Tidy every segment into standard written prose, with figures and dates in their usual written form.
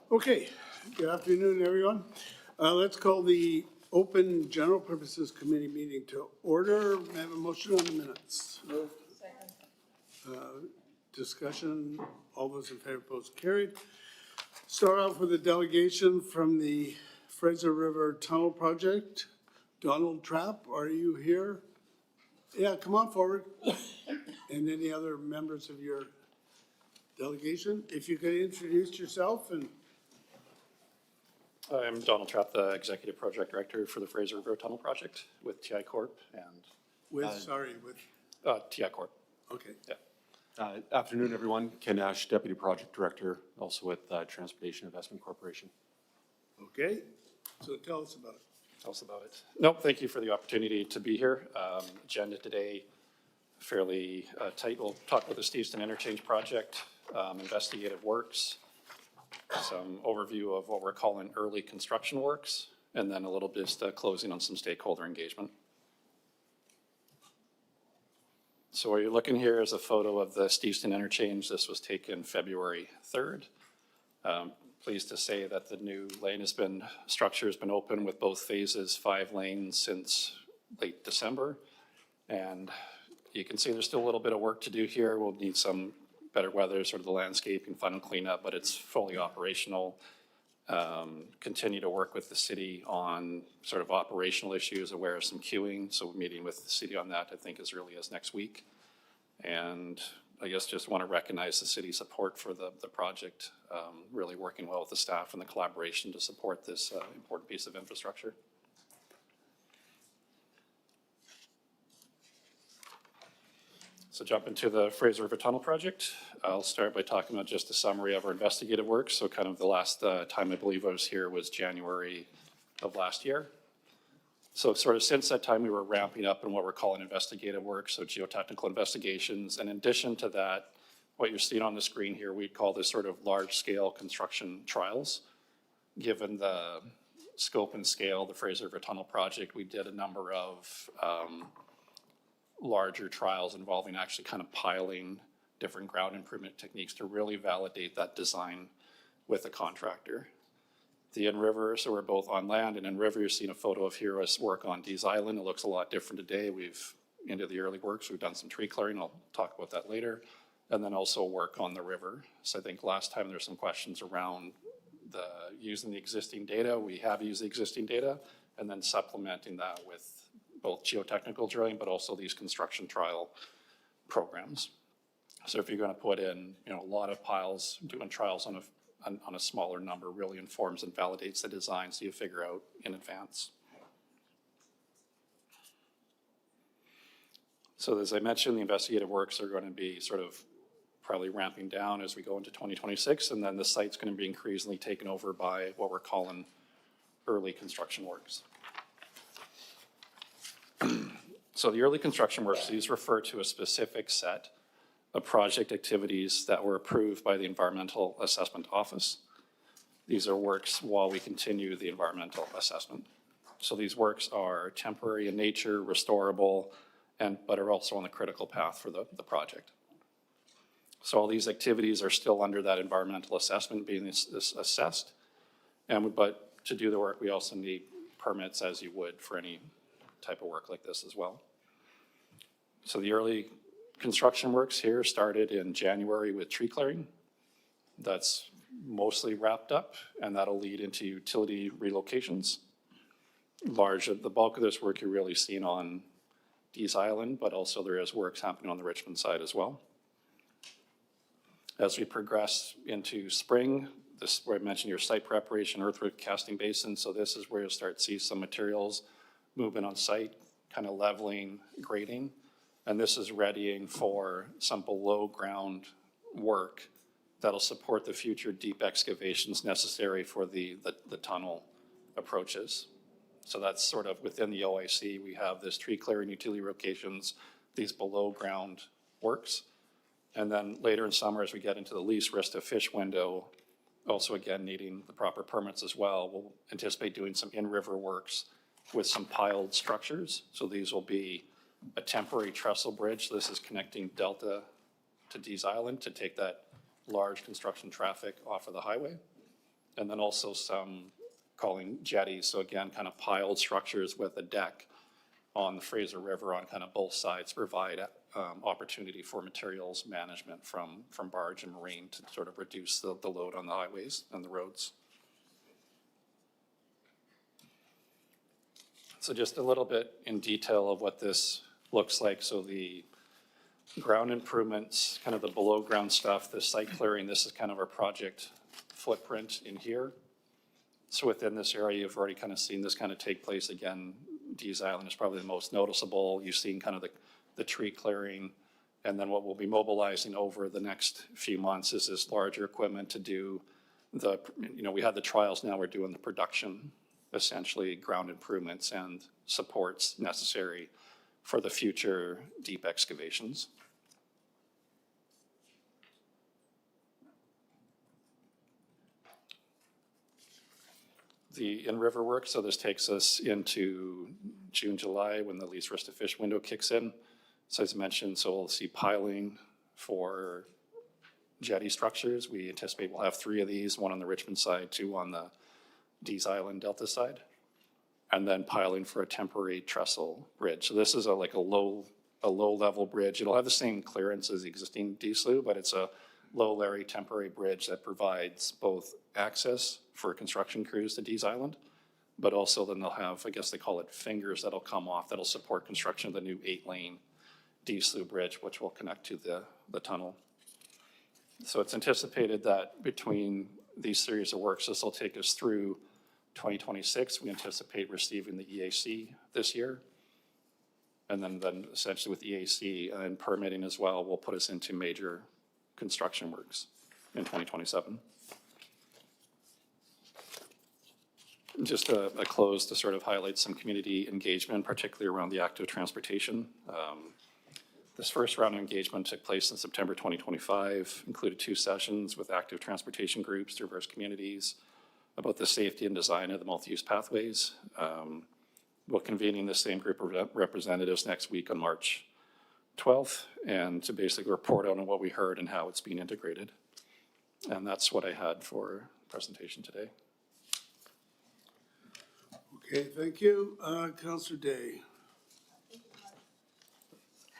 Okay, good afternoon, everyone. Let's call the Open General Purposes Committee meeting to order. May I have a motion on the minutes? Second. Discussion, all those in favor, opposed, carried. Start off with a delegation from the Fraser River Tunnel Project. Donald Trapp, are you here? Yeah, come on forward. And any other members of your delegation? If you could introduce yourself and I'm Donald Trapp, the Executive Project Director for the Fraser River Tunnel Project with TI Corp and with TI Corp. Okay. Yeah. Afternoon, everyone. Ken Nash, Deputy Project Director, also with Transportation Investment Corporation. Okay, so tell us about it. Tell us about it. Nope, thank you for the opportunity to be here. Agenda today, fairly tight. We'll talk about the Steveston Interchange Project, investigative works, some overview of what we're calling early construction works, and then a little bit closing on some stakeholder engagement. So what you're looking here is a photo of the Steveston Interchange. This was taken February 3rd. Pleased to say that the new lane structure has been open with both phases, 5 lanes since late December. And you can see there's still a little bit of work to do here. We'll need some better weather, sort of the landscaping, final cleanup, but it's fully operational. Continue to work with the city on sort of operational issues, aware of some queuing. So meeting with the city on that, I think, as early as next week. And I guess just want to recognize the city's support for the project, really working well with the staff and the collaboration to support this important piece of infrastructure. So jump into the Fraser River Tunnel Project. I'll start by talking about just a summary of our investigative work. So kind of the last time I believe I was here was January of last year. So sort of since that time, we were ramping up in what we're calling investigative work, so geotechnical investigations. And in addition to that, what you're seeing on the screen here, we call this sort of large-scale construction trials. Given the scope and scale of the Fraser River Tunnel Project, we did a number of larger trials involving actually kind of piling different ground improvement techniques to really validate that design with a contractor. The in-river, so we're both on land and in-river. You're seeing a photo of here us work on Dees Island. It looks a lot different today. We've into the early works. We've done some tree clearing. I'll talk about that later. And then also work on the river. So I think last time there's some questions around using the existing data. We have used the existing data and then supplementing that with both geotechnical drilling, but also these construction trial programs. So if you're going to put in, a lot of piles, doing trials on a smaller number really informs and validates the design so you figure out in advance. So as I mentioned, the investigative works are going to be sort of probably ramping down as we go into 2026, and then the site's going to be increasingly taken over by what we're calling early construction works. So the early construction works, these refer to a specific set of project activities that were approved by the Environmental Assessment Office. These are works while we continue the environmental assessment. So these works are temporary in nature, restorable, but are also on the critical path for the project. So all these activities are still under that environmental assessment being assessed. But to do the work, we also need permits as you would for any type of work like this as well. So the early construction works here started in January with tree clearing. That's mostly wrapped up, and that'll lead into utility relocations. The bulk of this work you're really seeing on Dees Island, but also there is works happening on the Richmond side as well. As we progress into spring, this is where I mentioned your site preparation, earthwork casting basin. So this is where you'll start to see some materials moving on site, kind of leveling, grading. And this is readying for some below ground work that'll support the future deep excavations necessary for the tunnel approaches. So that's sort of within the OIC. We have this tree clearing, utility locations, these below ground works. And then later in summer, as we get into the least risk of fish window, also again needing the proper permits as well, we'll anticipate doing some in-river works with some piled structures. So these will be a temporary trestle bridge. This is connecting Delta to Dees Island to take that large construction traffic off of the highway. And then also some calling jetties, so again, kind of piled structures with a deck on the Fraser River on kind of both sides, provide opportunity for materials management from barge and marine to sort of reduce the load on the highways and the roads. So just a little bit in detail of what this looks like. So the ground improvements, kind of the below ground stuff, the site clearing, this is kind of our project footprint in here. So within this area, you've already kind of seen this kind of take place again. Dees Island is probably the most noticeable. You've seen kind of the tree clearing. And then what we'll be mobilizing over the next few months is this larger equipment to do the, we had the trials, now we're doing the production, essentially ground improvements and supports necessary for the future deep excavations. The in-river work, so this takes us into June, July, when the least risk to fish window kicks in. So as mentioned, so we'll see piling for jetty structures. We anticipate we'll have 3 of these, 1 on the Richmond side, 2 on the Dees Island Delta side, and then piling for a temporary trestle bridge. So this is like a low level bridge. It'll have the same clearance as the existing DSLU, but it's a low Larry temporary bridge that provides both access for construction crews to Dees Island, but also then they'll have, I guess they call it fingers that'll come off that'll support construction of the new 8-lane DSLU bridge, which will connect to the tunnel. So it's anticipated that between these series of works, this will take us through 2026. We anticipate receiving the EAC this year. And then essentially with EAC and permitting as well, will put us into major construction works in 2027. Just a close to sort of highlight some community engagement, particularly around the active transportation. This first round of engagement took place in September 2025, included 2 sessions with active transportation groups, diverse communities, about the safety and design of the multi-use pathways. We'll convene the same group of representatives next week on March 12th, and to basically report on what we heard and how it's being integrated. And that's what I had for presentation today. Okay, thank you. Councillor Day.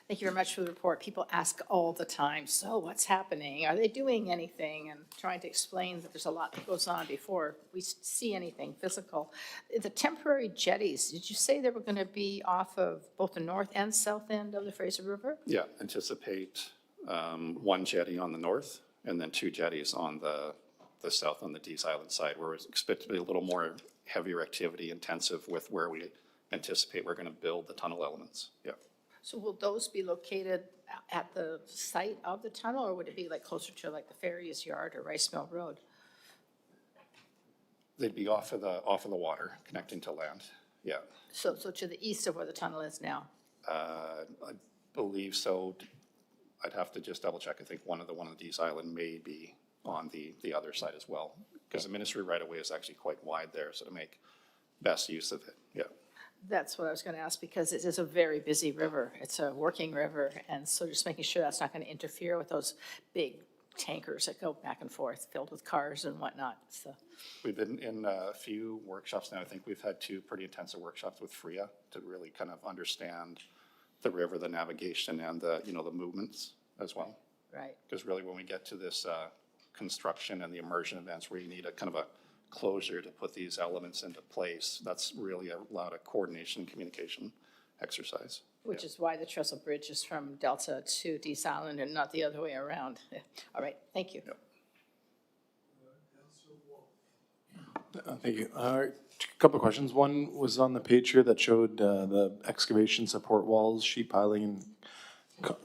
Thank you very much for the report. People ask all the time, so what's happening? Are they doing anything? And trying to explain that there's a lot that goes on before we see anything physical. The temporary jetties, did you say they were going to be off of both the north and south end of the Fraser River? Yeah, anticipate 1 jetty on the north and then 2 jetties on the south on the Dees Island side, where we expect to be a little more heavier activity intensive with where we anticipate we're going to build the tunnel elements. Yeah. So will those be located at the site of the tunnel, or would it be like closer to like the Ferry's Yard or Rice Mill Road? They'd be off of the water, connecting to land. Yeah. So to the east of where the tunnel is now? I believe so. I'd have to just double check. I think one of the Dees Island may be on the other side as well, because the ministry right away is actually quite wide there, so to make best use of it. Yeah. That's what I was going to ask, because it is a very busy river. It's a working river, and so just making sure that's not going to interfere with those big tankers that go back and forth filled with cars and whatnot. So we've been in a few workshops now. I think we've had 2 pretty intensive workshops with FRIA to really kind of understand the river, the navigation, and the movements as well. right. Because really when we get to this construction and the immersion events where you need a kind of a closure to put these elements into place, that's really a lot of coordination and communication exercise. Which is why the trestle bridge is from Delta to Dees Island and not the other way around. All right, thank you. Yep. Thank you. A couple of questions. One was on the page here that showed the excavation support walls, sheet piling, and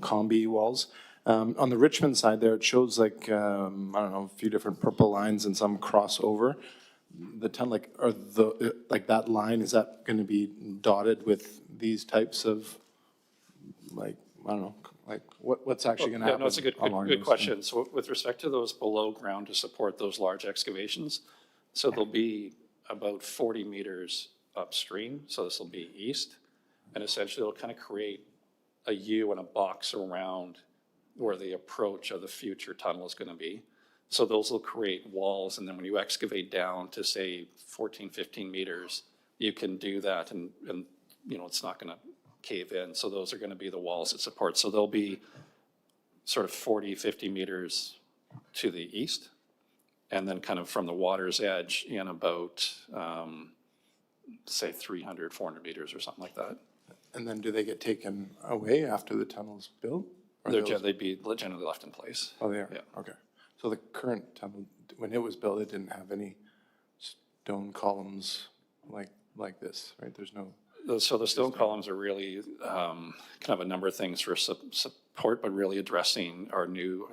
combi walls. On the Richmond side there, it shows like, I don't know, a few different purple lines and some crossover. The like that line, is that going to be dotted with these types of, like, I don't know, like what's actually going to happen? Yeah, no, it's a good question. So with respect to those below ground to support those large excavations, so they'll be about 40 meters upstream. So this will be east, and essentially it'll kind of create a U and a box around where the approach of the future tunnel is going to be. So those will create walls, and then when you excavate down to, say, 14, 15 meters, you can do that, and it's not gonna cave in. So those are gonna be the walls that support. So they'll be sort of 40, 50 meters to the east, and then kind of from the water's edge in about, say, 300, 400 meters or something like that. And then do they get taken away after the tunnel's built? Or those- They'd be generally left in place. Oh, they are? Yeah. Okay. So the current tunnel, when it was built, it didn't have any stone columns like this, right? There's no, So the stone columns are really kind of a number of things for support, but really addressing our new,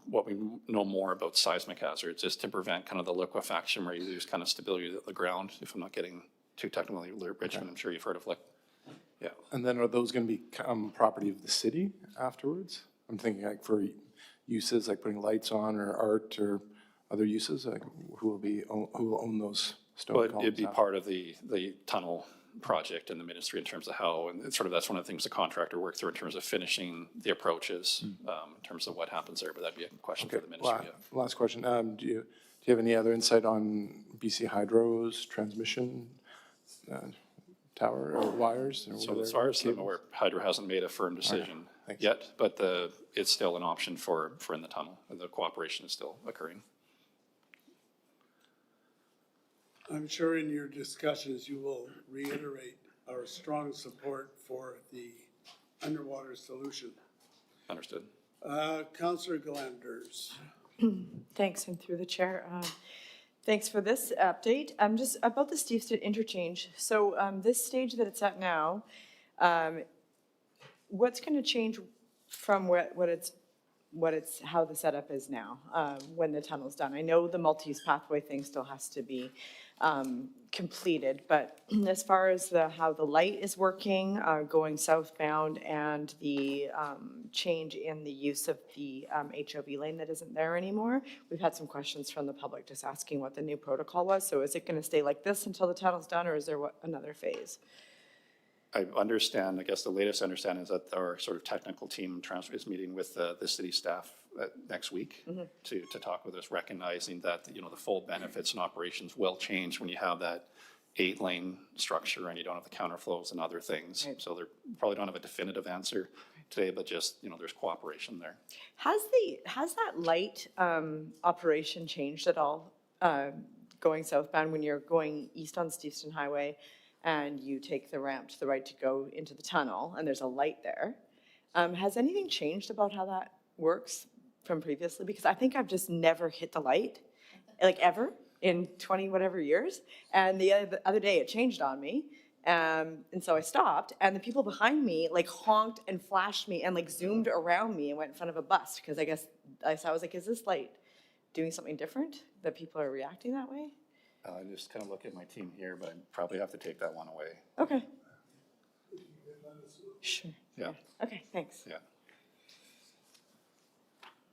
what we know more about seismic hazards is to prevent kind of the liquefaction where you lose kind of stability of the ground, if I'm not getting too technically, Richmond, I'm sure you've heard of yeah. and then are those gonna become property of the city afterwards? I'm thinking like for uses like putting lights on or art or other uses, like who will own those stone columns? But it'd be after? part of the tunnel project in the ministry in terms of how, and sort of that's one of the things the contractor worked through in terms of finishing the approaches, in terms of what happens there, but that'd be a question for the ministry. Yeah. Last question. Do you have any other insight on BC Hydro's transmission tower or wires? Or So as far as I'm aware, Hydro hasn't made a firm decision thanks. yet, but it's still an option for in the tunnel, and the cooperation is still occurring. I'm sure in your discussions, you will reiterate our strong support for the underwater solution. Understood. Councillor Glanders. Thanks, and through the chair. Thanks for this update. Just about the Steveston interchange. So this stage that it's at now, what's going to change from how the setup is now when the tunnel's done? I know the multi-use pathway thing still has to be completed, but as far as how the light is working, going southbound, and the change in the use of the HOV lane that isn't there anymore, we've had some questions from the public just asking what the new protocol was. So is it going to stay like this until the tunnel's done, or is there another phase? I understand, I guess the latest understanding is that our sort of technical team is meeting with the city staff next week to talk with us, recognizing that, the full benefits and operations will change when you have that 8-lane structure and you don't have the counterflows and other things. Right. So they probably don't have a definitive answer today, but just, there's cooperation there. Has that light operation changed at all going southbound when you're going east on Steveston Highway and you take the ramp to the right to go into the tunnel and there's a light there? Has anything changed about how that works from previously? Because I think I've just never hit the light, like ever, in 20 whatever years. And the other day it changed on me. And so I stopped, and the people behind me like honked and flashed me and like zoomed around me and went in front of a bus, because I guess I was like, is this light doing something different that people are reacting that way? I just kind of look at my team here, but I probably have to take that one away. Okay. Sure. Yeah. Okay, thanks. Yeah.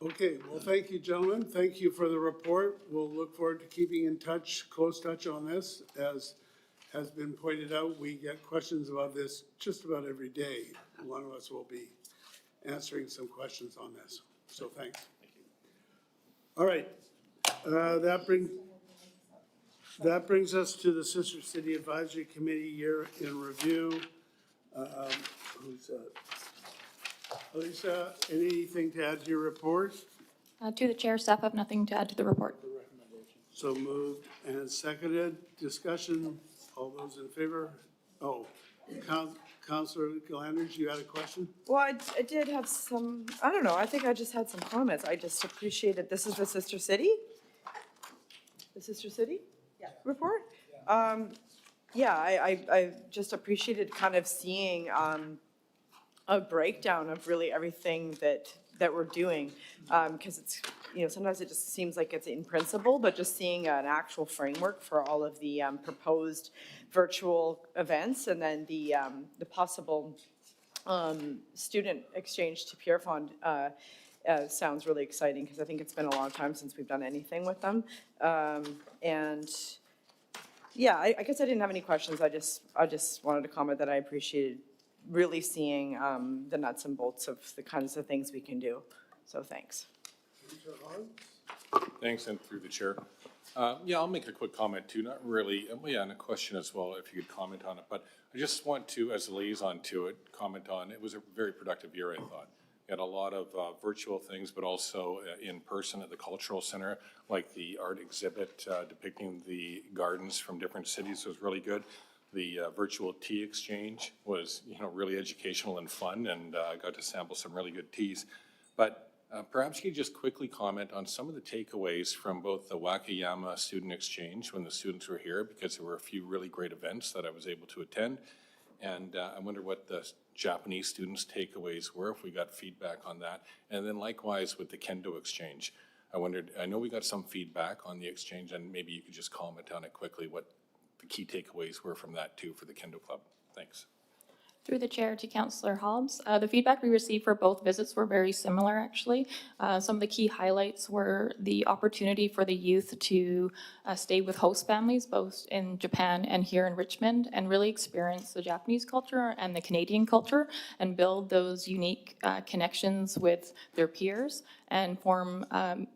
Okay, well, thank you, gentlemen. Thank you for the report. We'll look forward to keeping in touch, close touch on this. As has been pointed out, we get questions about this just about every day. One of us will be answering some questions on this. So thanks. All right, that brings us to the Sister City Advisory Committee year in review. Alicia, anything to add to your report? To the chair, staff have nothing to add to the report. So moved and seconded. Discussion, all those in favor? Oh, Councillor Glanders, you had a question? Well, I did have some, I don't know, I think I just had some comments. I just appreciated, this is the Sister City? The Sister City? Yeah. Report? Yeah, I just appreciated kind of seeing a breakdown of really everything that we're doing. Because it's, sometimes it just seems like it's in principle, but just seeing an actual framework for all of the proposed virtual events, and then the possible student exchange to Pierrefonds sounds really exciting, because I think it's been a long time since we've done anything with them. And yeah, I guess I didn't have any questions. I just wanted to comment that I appreciated really seeing the nuts and bolts of the kinds of things we can do. So thanks. Thanks, and through the chair. Yeah, I'll make a quick comment too, not really, yeah, and a question as well, if you could comment on it. But I just want to, as a liaison to it, comment on, it was a very productive year, I thought. We had a lot of virtual things, but also in person at the Cultural Center, like the art exhibit depicting the gardens from different cities was really good. The virtual tea exchange was, really educational and fun, and I got to sample some really good teas. But perhaps you could just quickly comment on some of the takeaways from both the Wakayama Student Exchange when the students were here, because there were a few really great events that I was able to attend. And I wonder what the Japanese students' takeaways were, if we got feedback on that. And then likewise with the Kendo Exchange. I know we got some feedback on the exchange, and maybe you could just comment on it quickly, what the key takeaways were from that too for the Kendo Club. Thanks. Through the chair to Councillor Hobbs. The feedback we received for both visits were very similar, actually. Some of the key highlights were the opportunity for the youth to stay with host families, both in Japan and here in Richmond, and really experience the Japanese culture and the Canadian culture and build those unique connections with their peers and form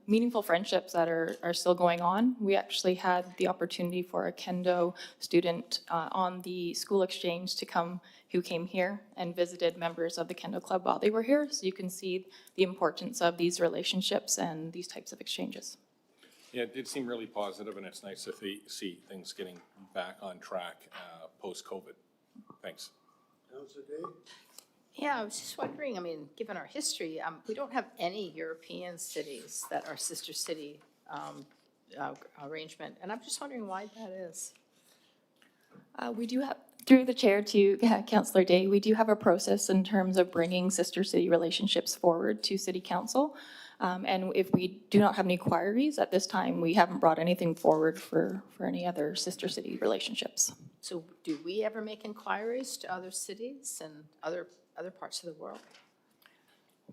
meaningful friendships that are still going on. We actually had the opportunity for a Kendo student on the school exchange who came here and visited members of the Kendo Club while they were here. So you can see the importance of these relationships and these types of exchanges. Yeah, it did seem really positive, and it's nice to see things getting back on track post-COVID. Thanks. Councillor Day? Yeah, I was just wondering, given our history, we don't have any European cities that are sister city arrangement, and I'm just wondering why that is. We do have, through the chair to Councillor Day, we do have a process in terms of bringing sister city relationships forward to City Council. And if we do not have any inquiries at this time, we haven't brought anything forward for any other sister city relationships. So do we ever make inquiries to other cities and other parts of the world?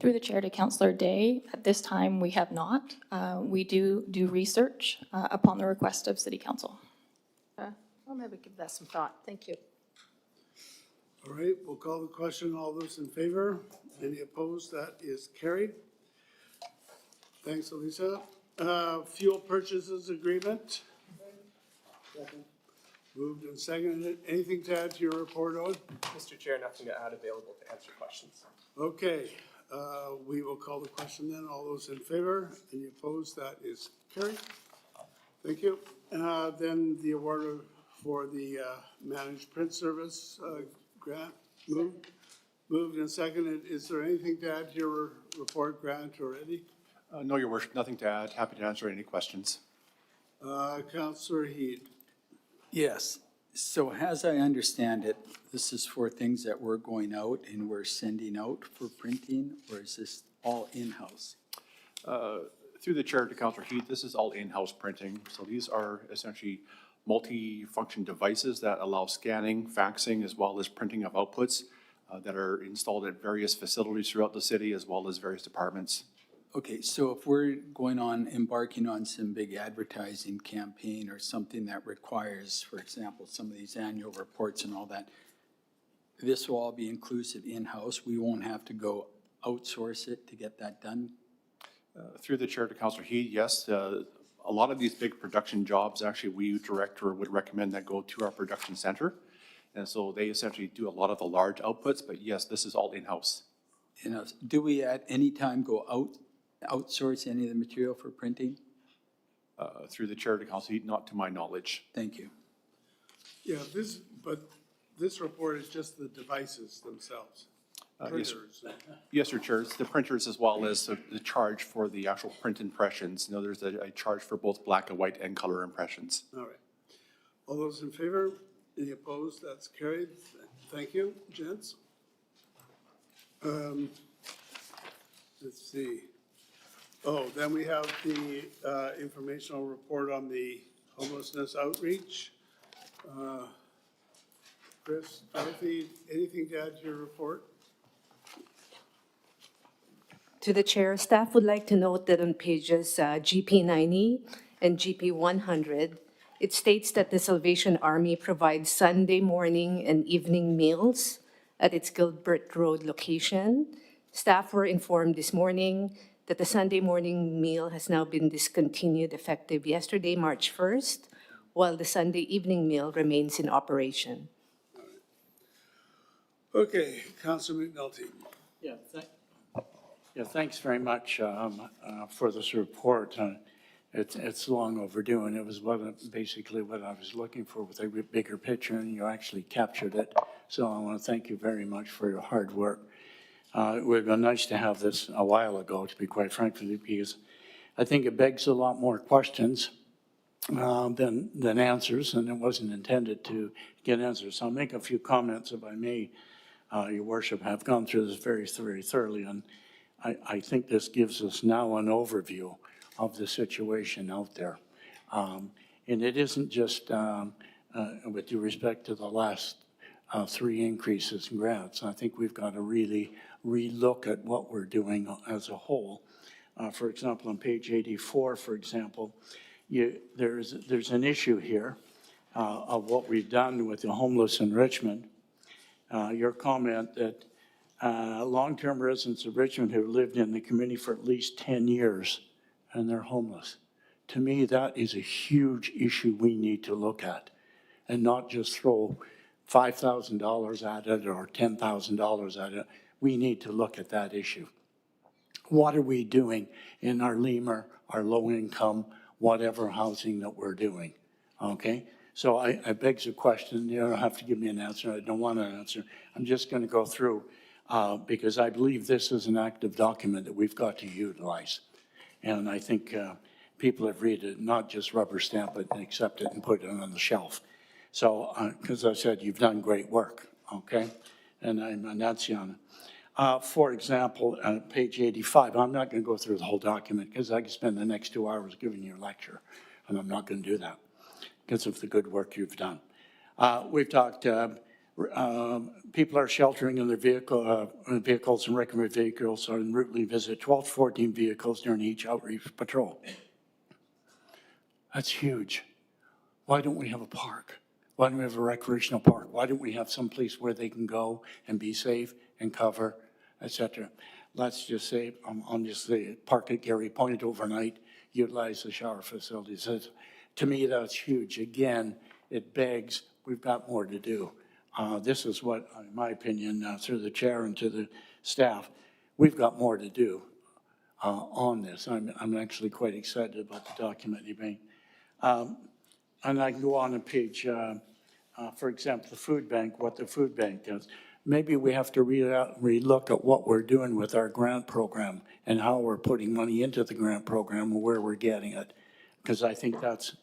Through the chair to Councillor Day, at this time we have not. We do research upon the request of City Council. Well, maybe give that some thought. Thank you. All right, we'll call the question. All those in favor? Any opposed? That is carried. Thanks, Elisa. Fuel purchases agreement. Moved and seconded. Anything to add to your report, Owen? Mr. Chair, nothing to add, available to answer questions. Okay, we will call the question then. All those in favor? Any opposed? That is carried. Thank you. Then the award for the managed print service grant. Moved and seconded. Is there anything to add to your report, Grant or Eddie? No, Your Worship, nothing to add. Happy to answer any questions. Councillor Heed. Yes. So as I understand it, this is for things that we're going out and we're sending out for printing, or is this all in-house? Through the chair to Councillor Heath, this is all in-house printing. So these are essentially multi-function devices that allow scanning, faxing, as well as printing of outputs that are installed at various facilities throughout the city, as well as various departments. Okay, so if we're embarking on some big advertising campaign or something that requires, for example, some of these annual reports and all that, this will all be inclusive in-house? We won't have to go outsource it to get that done? Through the chair to Councillor Heath, yes, a lot of these big production jobs, actually, we direct or would recommend that go to our production center. And so they essentially do a lot of the large outputs, but yes, this is all in-house. Do we at any time go outsource any of the material for printing? Through the chair to Councillor Heath, not to my knowledge. Thank you. Yeah, this report is just the devices themselves. Yes, Printers. yes, Your Chair, it's the printers as well as the charge for the actual print impressions. There's a charge for both black and white and color impressions. All right. All those in favor? Any opposed? That's carried. Thank you, gents. Let's see. Oh, then we have the informational report on the homelessness outreach. Chris, Dorothy, anything to add to your report? To the chair, staff would like to note that on pages GP 90 and GP 100, it states that the Salvation Army provides Sunday morning and evening meals at its Gilbert Road location. Staff were informed this morning that the Sunday morning meal has now been discontinued effective yesterday, March 1st, while the Sunday evening meal remains in operation. Okay, Councilor McNulty. Yeah, thanks very much for this report. It's long overdue, and it was basically what I was looking for with a bigger picture, and you actually captured it. So I want to thank you very much for your hard work. It would have been nice to have this a while ago, to be quite frank with you, because I think it begs a lot more questions than answers, and it wasn't intended to get answers. So I'll make a few comments, if I may, Your Worship. I've gone through this very, very thoroughly, and I think this gives us now an overview of the situation out there. And it isn't just with due respect to the last 3 increases in grants. I think we've got to really relook at what we're doing as a whole. For example, on page 84, for example, there's an issue here of what we've done with the homeless in Richmond. Your comment that long-term residents of Richmond who lived in the community for at least 10 years and they're homeless. To me, that is a huge issue we need to look at and not just throw $5,000 at it or $10,000 at it. We need to look at that issue. What are we doing in our lemur, our low-income, whatever housing that we're doing, okay? So I begs the question, you don't have to give me an answer, I don't want an answer. I'm just gonna go through because I believe this is an active document that we've got to utilize. And I think people have read it, not just rubber stamp it and accept it and put it on the shelf. So, because I said you've done great work, okay? And I'm Natsiana. For example, page 85, I'm not going to go through the whole document because I could spend the next 2 hours giving you a lecture, and I'm not going to do that because of the good work you've done. We've talked, people are sheltering in their vehicles and recommended vehicles on route visit 12 to 14 vehicles during each outreach patrol. That's huge. Why don't we have a park? Why don't we have a recreational park? Why don't we have some place where they can go and be safe and cover, et cetera? Let's just say, I'll just say, park at Gary Point overnight, utilize the shower facilities. To me, that's huge. Again, it begs, we've got more to do. This is what, in my opinion, through the chair and to the staff, we've got more to do on this. I'm actually quite excited about the document you made. And I can go on page, for example, the food bank, what the food bank does. Maybe we have to relook at what we're doing with our grant program and how we're putting money into the grant program and where we're getting it, because I think that's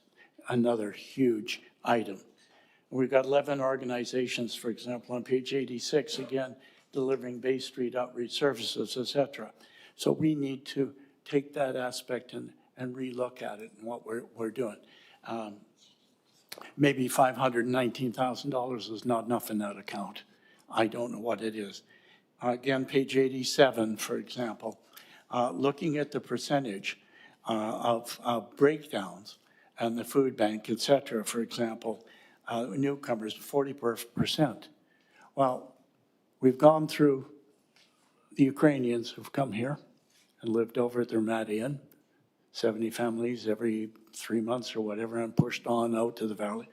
another huge item. We've got 11 organizations, for example, on page 86, again, delivering Bay Street outreach services, et cetera. So we need to take that aspect and relook at it and what we're doing. Maybe $519,000 is not enough in that account. I don't know what it is. Again, page 87, for example, looking at the percentage of breakdowns and the food bank, et cetera, for example, newcomers, 40%. Well, we've gone through the Ukrainians who've come here and lived over at their Mat Inn, 70 families every 3 months or whatever, and pushed on out to the valley.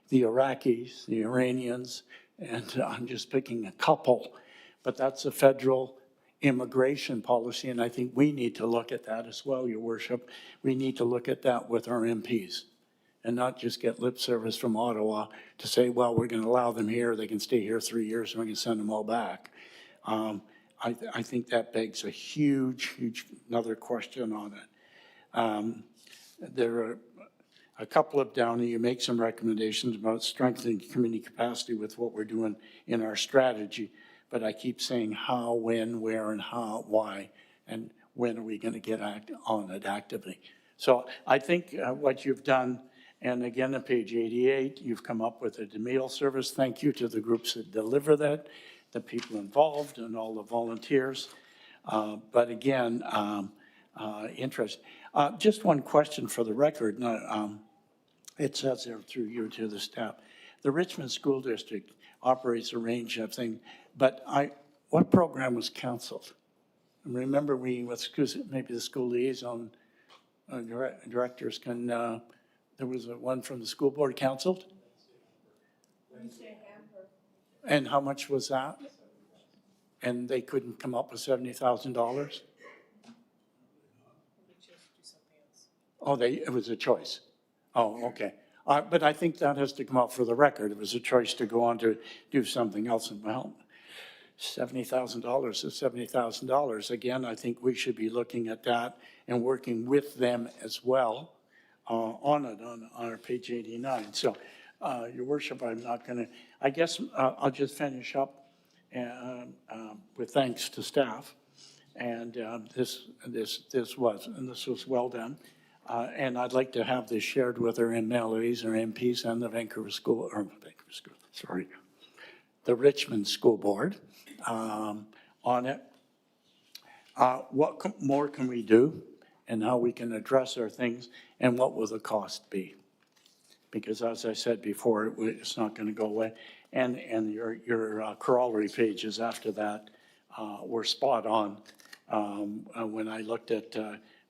The Iraqis, the Iranians, and I'm just picking a couple, but that's a federal immigration policy, and I think we need to look at that as well, Your Worship. We need to look at that with our MPs and not just get lip service from Ottawa to say, well, we're going to allow them here, they can stay here 3 years, and we can send them all back. I think that begs a huge another question on it. There are a couple of down here, you make some recommendations about strengthening community capacity with what we're doing in our strategy, but I keep saying how, when, where, and how, why, and when are we going to get on it actively. So I think what you've done, and again on page 88, you've come up with a meal service. Thank you to the groups that deliver that, the people involved, and all the volunteers. But again, interest. Just one question for the record. It says there through you to the staff. The Richmond School District operates a range of things, but what program was canceled? Remember, we, maybe the school liaison directors can, there was one from the school board council? And how much was that? And they couldn't come up with $70,000? Oh, it was a choice. Oh, okay. But I think that has to come out for the record. It was a choice to go on to do something else. And well, $70,000 is $70,000. Again, I think we should be looking at that and working with them as well on it, on our page 89. So, Your Worship, I'm not going to, I guess I'll just finish up with thanks to staff. And this was well done. And I'd like to have this shared with our MLAs, our MPs, and the the Richmond School Board on it. What more can we do, and how we can address our things, and what will the cost be? Because as I said before, it's not going to go away. And your corollary pages after that were spot on. When I looked at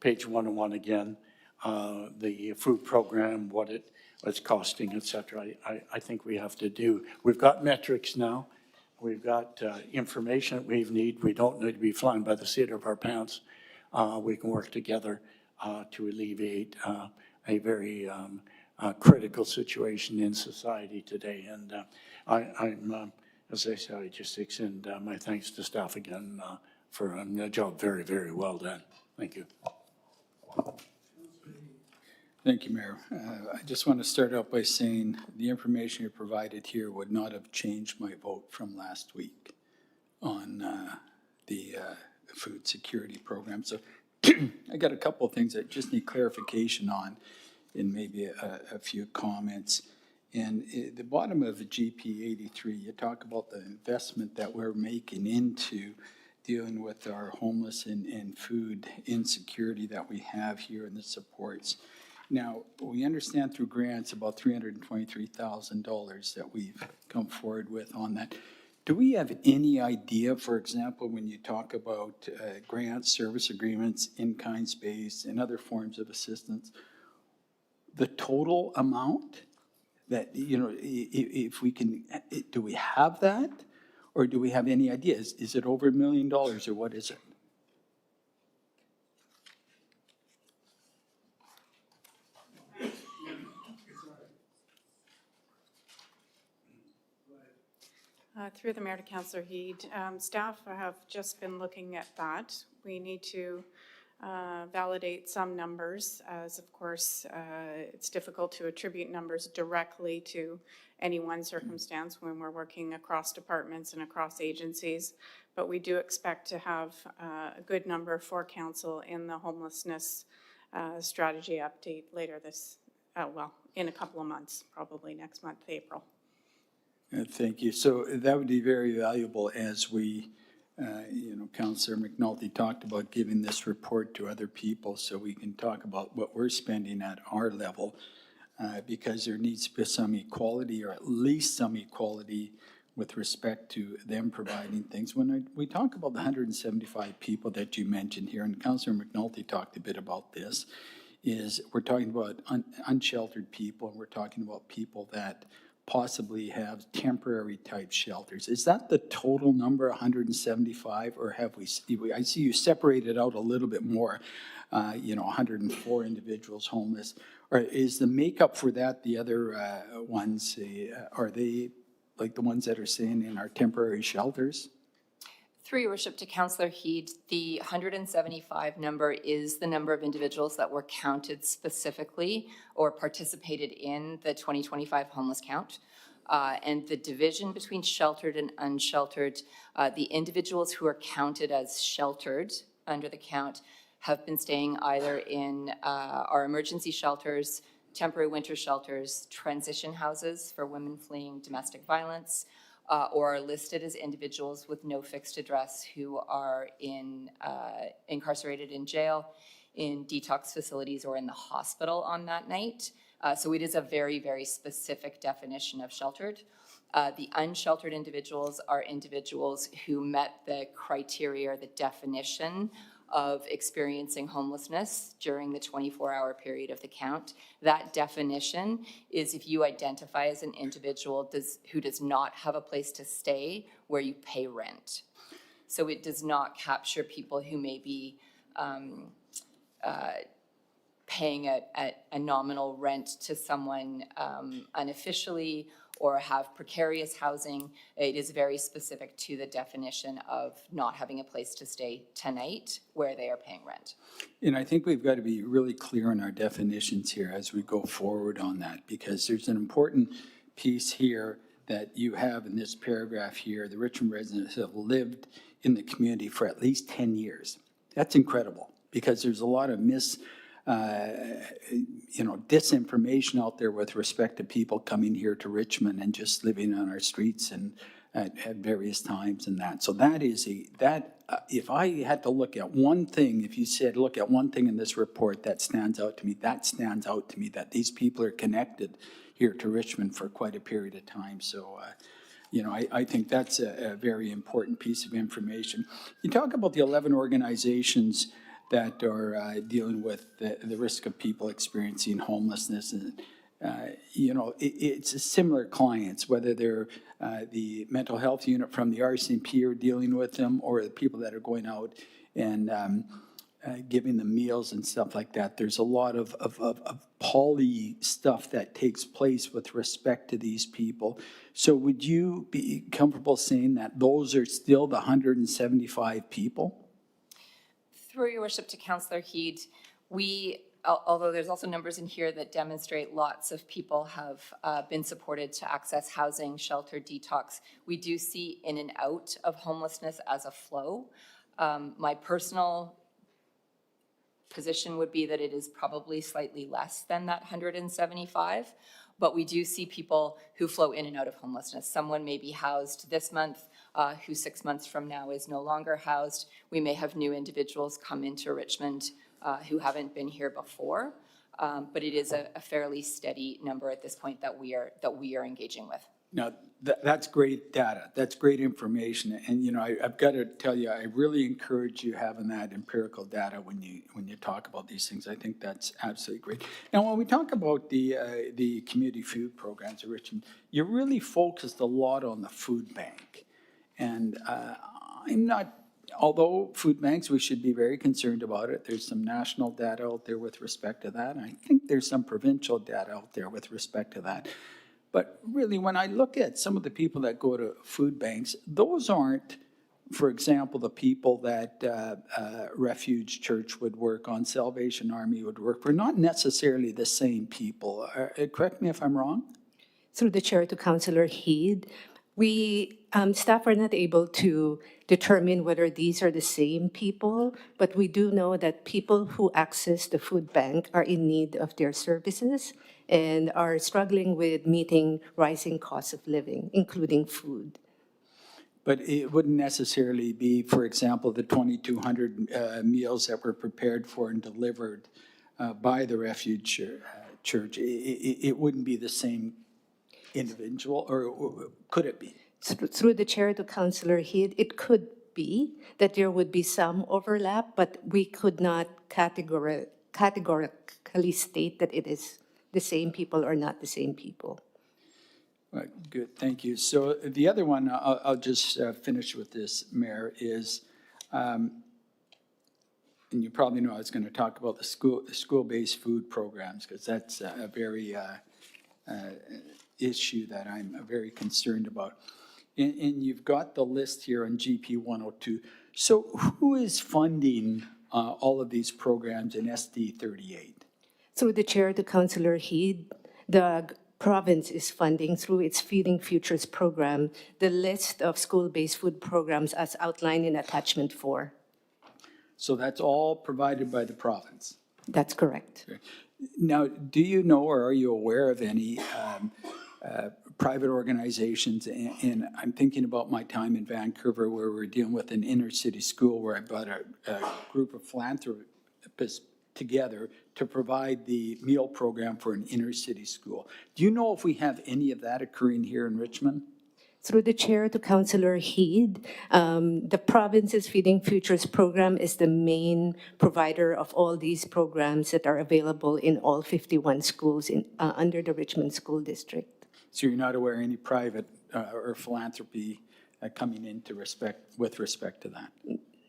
page 101 again, the food program, what it's costing, et cetera, I think we have to do. We've got metrics now. We've got information that we need. We don't need to be flying by the seat of our pants. We can work together to alleviate a very critical situation in society today. And I'm, as I said, I just extend my thanks to staff again for a job very, very well done. Thank you. Thank you, Mayor. I just want to start out by saying the information you provided here would not have changed my vote from last week on the food security program. So I got a couple of things that just need clarification on, and maybe a few comments. And at the bottom of the GP 83, you talk about the investment that we're making into dealing with our homeless and food insecurity that we have here and the supports. Now, we understand through grants about $323,000 that we've come forward with on that. Do we have any idea, for example, when you talk about grants, service agreements, in-kind space, and other forms of assistance, the total amount that, you know, if we can, do we have that? Or do we have any ideas? Is it over $1 million or what is it? Through the Mayor to Councillor Heed, staff have just been looking at that. We need to validate some numbers, as of course it's difficult to attribute numbers directly to any one circumstance when we're working across departments and across agencies. But we do expect to have a good number for council in the homelessness strategy update later this, in a couple of months, probably next month, April. Thank you. So that would be very valuable as we, Councillor McNulty talked about giving this report to other people so we can talk about what we're spending at our level because there needs to be some equality or at least some equality with respect to them providing things. When we talk about the 175 people that you mentioned here, and Councillor McNulty talked a bit about this, is we're talking about unsheltered people, and we're talking about people that possibly have temporary type shelters. Is that the total number, 175, or have we, I see you separated out a little bit more, 104 individuals homeless, or is the makeup for that the other ones, are they like the ones that are staying in our temporary shelters? Through your worship to Councillor Heed, the 175 number is the number of individuals that were counted specifically or participated in the 2025 homeless count. And the division between sheltered and unsheltered, the individuals who are counted as sheltered under the count have been staying either in our emergency shelters, temporary winter shelters, transition houses for women fleeing domestic violence, or are listed as individuals with no fixed address who are incarcerated in jail, in detox facilities, or in the hospital on that night. So it is a very, very specific definition of sheltered. The unsheltered individuals are individuals who met the criteria or the definition of experiencing homelessness during the 24-hour period of the count. That definition is if you identify as an individual who does not have a place to stay where you pay rent. So it does not capture people who may be paying a nominal rent to someone unofficially or have precarious housing. It is very specific to the definition of not having a place to stay tonight where they are paying rent. And I think we've got to be really clear on our definitions here as we go forward on that, because there's an important piece here that you have in this paragraph here. The Richmond residents have lived in the community for at least 10 years. That's incredible, because there's a lot of disinformation out there with respect to people coming here to Richmond and just living on our streets and at various times and that. So that is if I had to look at one thing, if you said, look at one thing in this report that stands out to me, that these people are connected here to Richmond for quite a period of time. So, I think that's a very important piece of information. You talk about the 11 organizations that are dealing with the risk of people experiencing homelessness. And, it's similar clients, whether they're the mental health unit from the RCMP are dealing with them, or the people that are going out and giving them meals and stuff like that. There's a lot of poly stuff that takes place with respect to these people. So would you be comfortable saying that those are still the 175 people? Through your worship to Councillor Heed, although there's also numbers in here that demonstrate lots of people have been supported to access housing, shelter, detox, we do see in and out of homelessness as a flow. My personal position would be that it is probably slightly less than that 175, but we do see people who flow in and out of homelessness. Someone may be housed this month, who 6 months from now is no longer housed. We may have new individuals come into Richmond who haven't been here before, but it is a fairly steady number at this point that we are engaging with. Now, that's great data. That's great information. And, I've got to tell you, I really encourage you having that empirical data when you talk about these things. I think that's absolutely great. Now, when we talk about the community food programs in Richmond, you're really focused a lot on the food bank. And although food banks, we should be very concerned about it. There's some national data out there with respect to that. And I think there's some provincial data out there with respect to that. But really, when I look at some of the people that go to food banks, those aren't, for example, the people that Refuge Church would work on, Salvation Army would work for, not necessarily the same people. Correct me if I'm wrong? Through the chair to Councillor Heed, we, staff are not able to determine whether these are the same people, but we do know that people who access the food bank are in need of their services and are struggling with meeting rising costs of living, including food. But it wouldn't necessarily be, for example, the 2,200 meals that were prepared for and delivered by the Refuge Church. It wouldn't be the same individual, or could it be? Through the chair to Councillor Heed, it could be that there would be some overlap, but we could not categorically state that it is the same people or not the same people. Right, good, thank you. So the other one, I'll just finish with this, Mayor, is, and you probably know I was going to talk about the school-based food programs, because that's a very issue that I'm very concerned about. And you've got the list here on GP 102. So who is funding all of these programs in SD 38? Through the chair to Councillor Heed, the province is funding through its Feeding Futures program the list of school-based food programs as outlined in Attachment 4. So that's all provided by the province? That's correct. Now, do you know or are you aware of any private organizations, and I'm thinking about my time in Vancouver where we're dealing with an inner city school where I brought a group of philanthropists together to provide the meal program for an inner city school. Do you know if we have any of that occurring here in Richmond? Through the chair to Councillor Heed, the province's Feeding Futures program is the main provider of all these programs that are available in all 51 schools under the Richmond School District. So you're not aware of any private or philanthropy coming into with respect to that?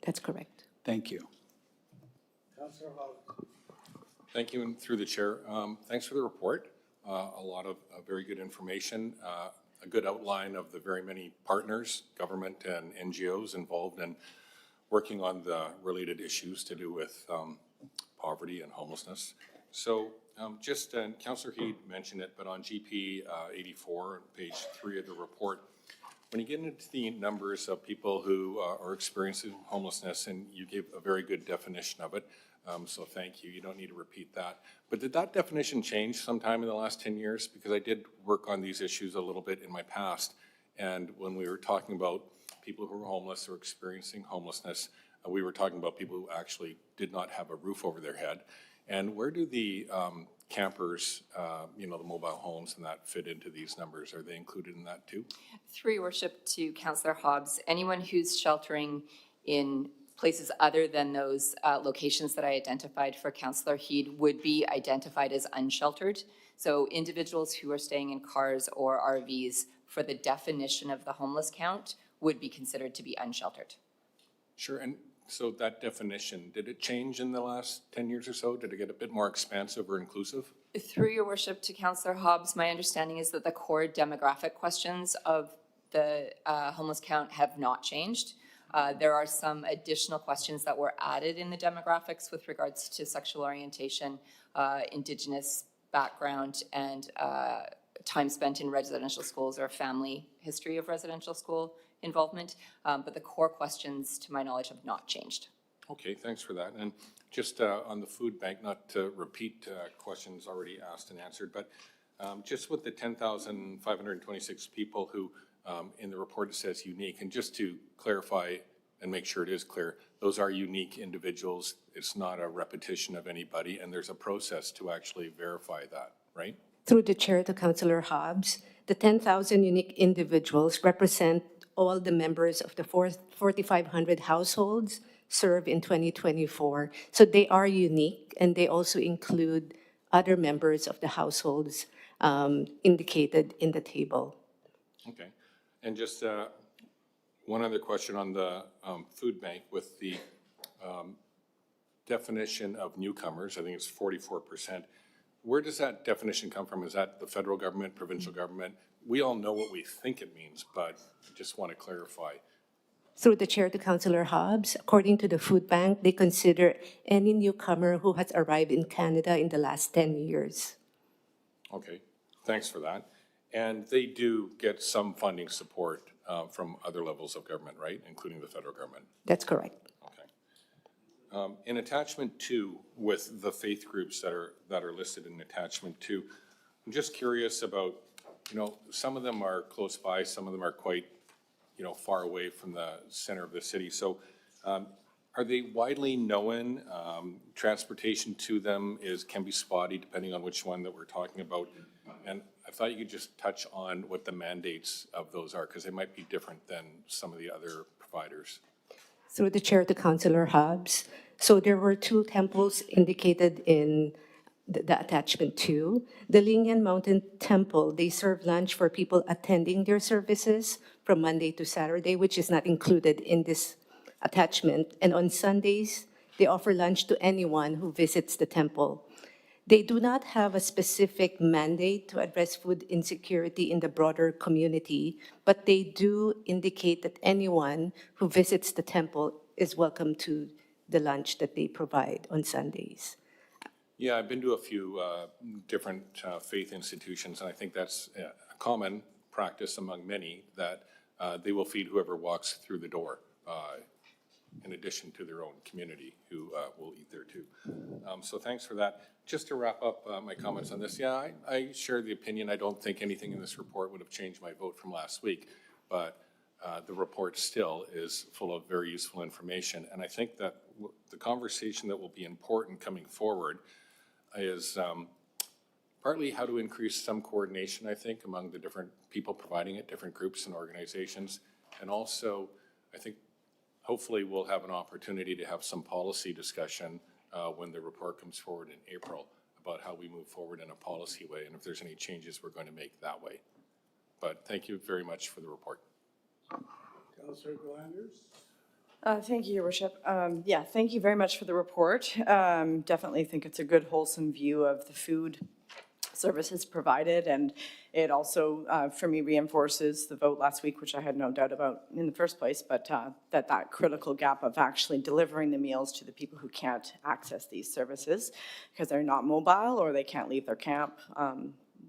That's correct. Thank you. Councillor Hobbs. Thank you, and through the chair, thanks for the report. A lot of very good information, a good outline of the very many partners, government and NGOs involved in working on the related issues to do with poverty and homelessness. So just, Councillor Heed mentioned it, but on GP 84, page 3 of the report, when you get into the numbers of people who are experiencing homelessness, and you gave a very good definition of it, so thank you. You don't need to repeat that. But did that definition change sometime in the last 10 years? Because I did work on these issues a little bit in my past. And when we were talking about people who were homeless or experiencing homelessness, we were talking about people who actually did not have a roof over their head. And where do the campers, the mobile homes and that fit into these numbers? Are they included in that too? Through your worship to Councillor Hobbs, anyone who's sheltering in places other than those locations that I identified for Councillor Heed would be identified as unsheltered. So individuals who are staying in cars or RVs for the definition of the homeless count would be considered to be unsheltered. Sure, and so that definition, did it change in the last 10 years or so? Did it get a bit more expansive or inclusive? Through your worship to Councillor Hobbs, my understanding is that the core demographic questions of the homeless count have not changed. There are some additional questions that were added in the demographics with regards to sexual orientation, Indigenous background, and time spent in residential schools or family history of residential school involvement. But the core questions, to my knowledge, have not changed. Okay, thanks for that. And just on the food bank, not to repeat questions already asked and answered, but just with the 10,526 people who in the report it says unique, and just to clarify and make sure it is clear, those are unique individuals. It's not a repetition of anybody, and there's a process to actually verify that, right? Through the chair to Councillor Hobbs, the 10,000 unique individuals represent all the members of the 4,500 households served in 2024. So they are unique, and they also include other members of the households indicated in the table. Okay. And just one other question on the food bank with the definition of newcomers. I think it's 44%. Where does that definition come from? Is that the federal government, provincial government? We all know what we think it means, but I just want to clarify. Through the chair to Councillor Hobbs, according to the food bank, they consider any newcomer who has arrived in Canada in the last 10 years. Okay, thanks for that. And they do get some funding support from other levels of government, right, including the federal government? That's correct. Okay. In attachment 2, with the faith groups that are listed in attachment 2, I'm just curious about, some of them are close by, some of them are quite, far away from the center of the city. So are they widely known? Transportation to them can be spotty depending on which one that we're talking about. And I thought you could just touch on what the mandates of those are, because they might be different than some of the other providers. Through the chair to Councillor Hobbs. So there were 2 temples indicated in the attachment 2. The Lingyan Mountain Temple, they serve lunch for people attending their services from Monday to Saturday, which is not included in this attachment. And on Sundays, they offer lunch to anyone who visits the temple. They do not have a specific mandate to address food insecurity in the broader community, but they do indicate that anyone who visits the temple is welcome to the lunch that they provide on Sundays. Yeah, I've been to a few different faith institutions, and I think that's a common practice among many, that they will feed whoever walks through the door, in addition to their own community who will eat there too. So thanks for that. Just to wrap up my comments on this, yeah, I share the opinion. I don't think anything in this report would have changed my vote from last week, but the report still is full of very useful information. And I think that the conversation that will be important coming forward is partly how to increase some coordination, I think, among the different people providing it, different groups and organizations. And also, I think, hopefully we'll have an opportunity to have some policy discussion when the report comes forward in April about how we move forward in a policy way and if there's any changes we're going to make that way. But thank you very much for the report. Councillor Glanders? Thank you, Your Worship. Yeah, thank you very much for the report. Definitely think it's a good, wholesome view of the food services provided, and it also, for me, reinforces the vote last week, which I had no doubt about in the first place, but that critical gap of actually delivering the meals to the people who can't access these services because they're not mobile or they can't leave their camp.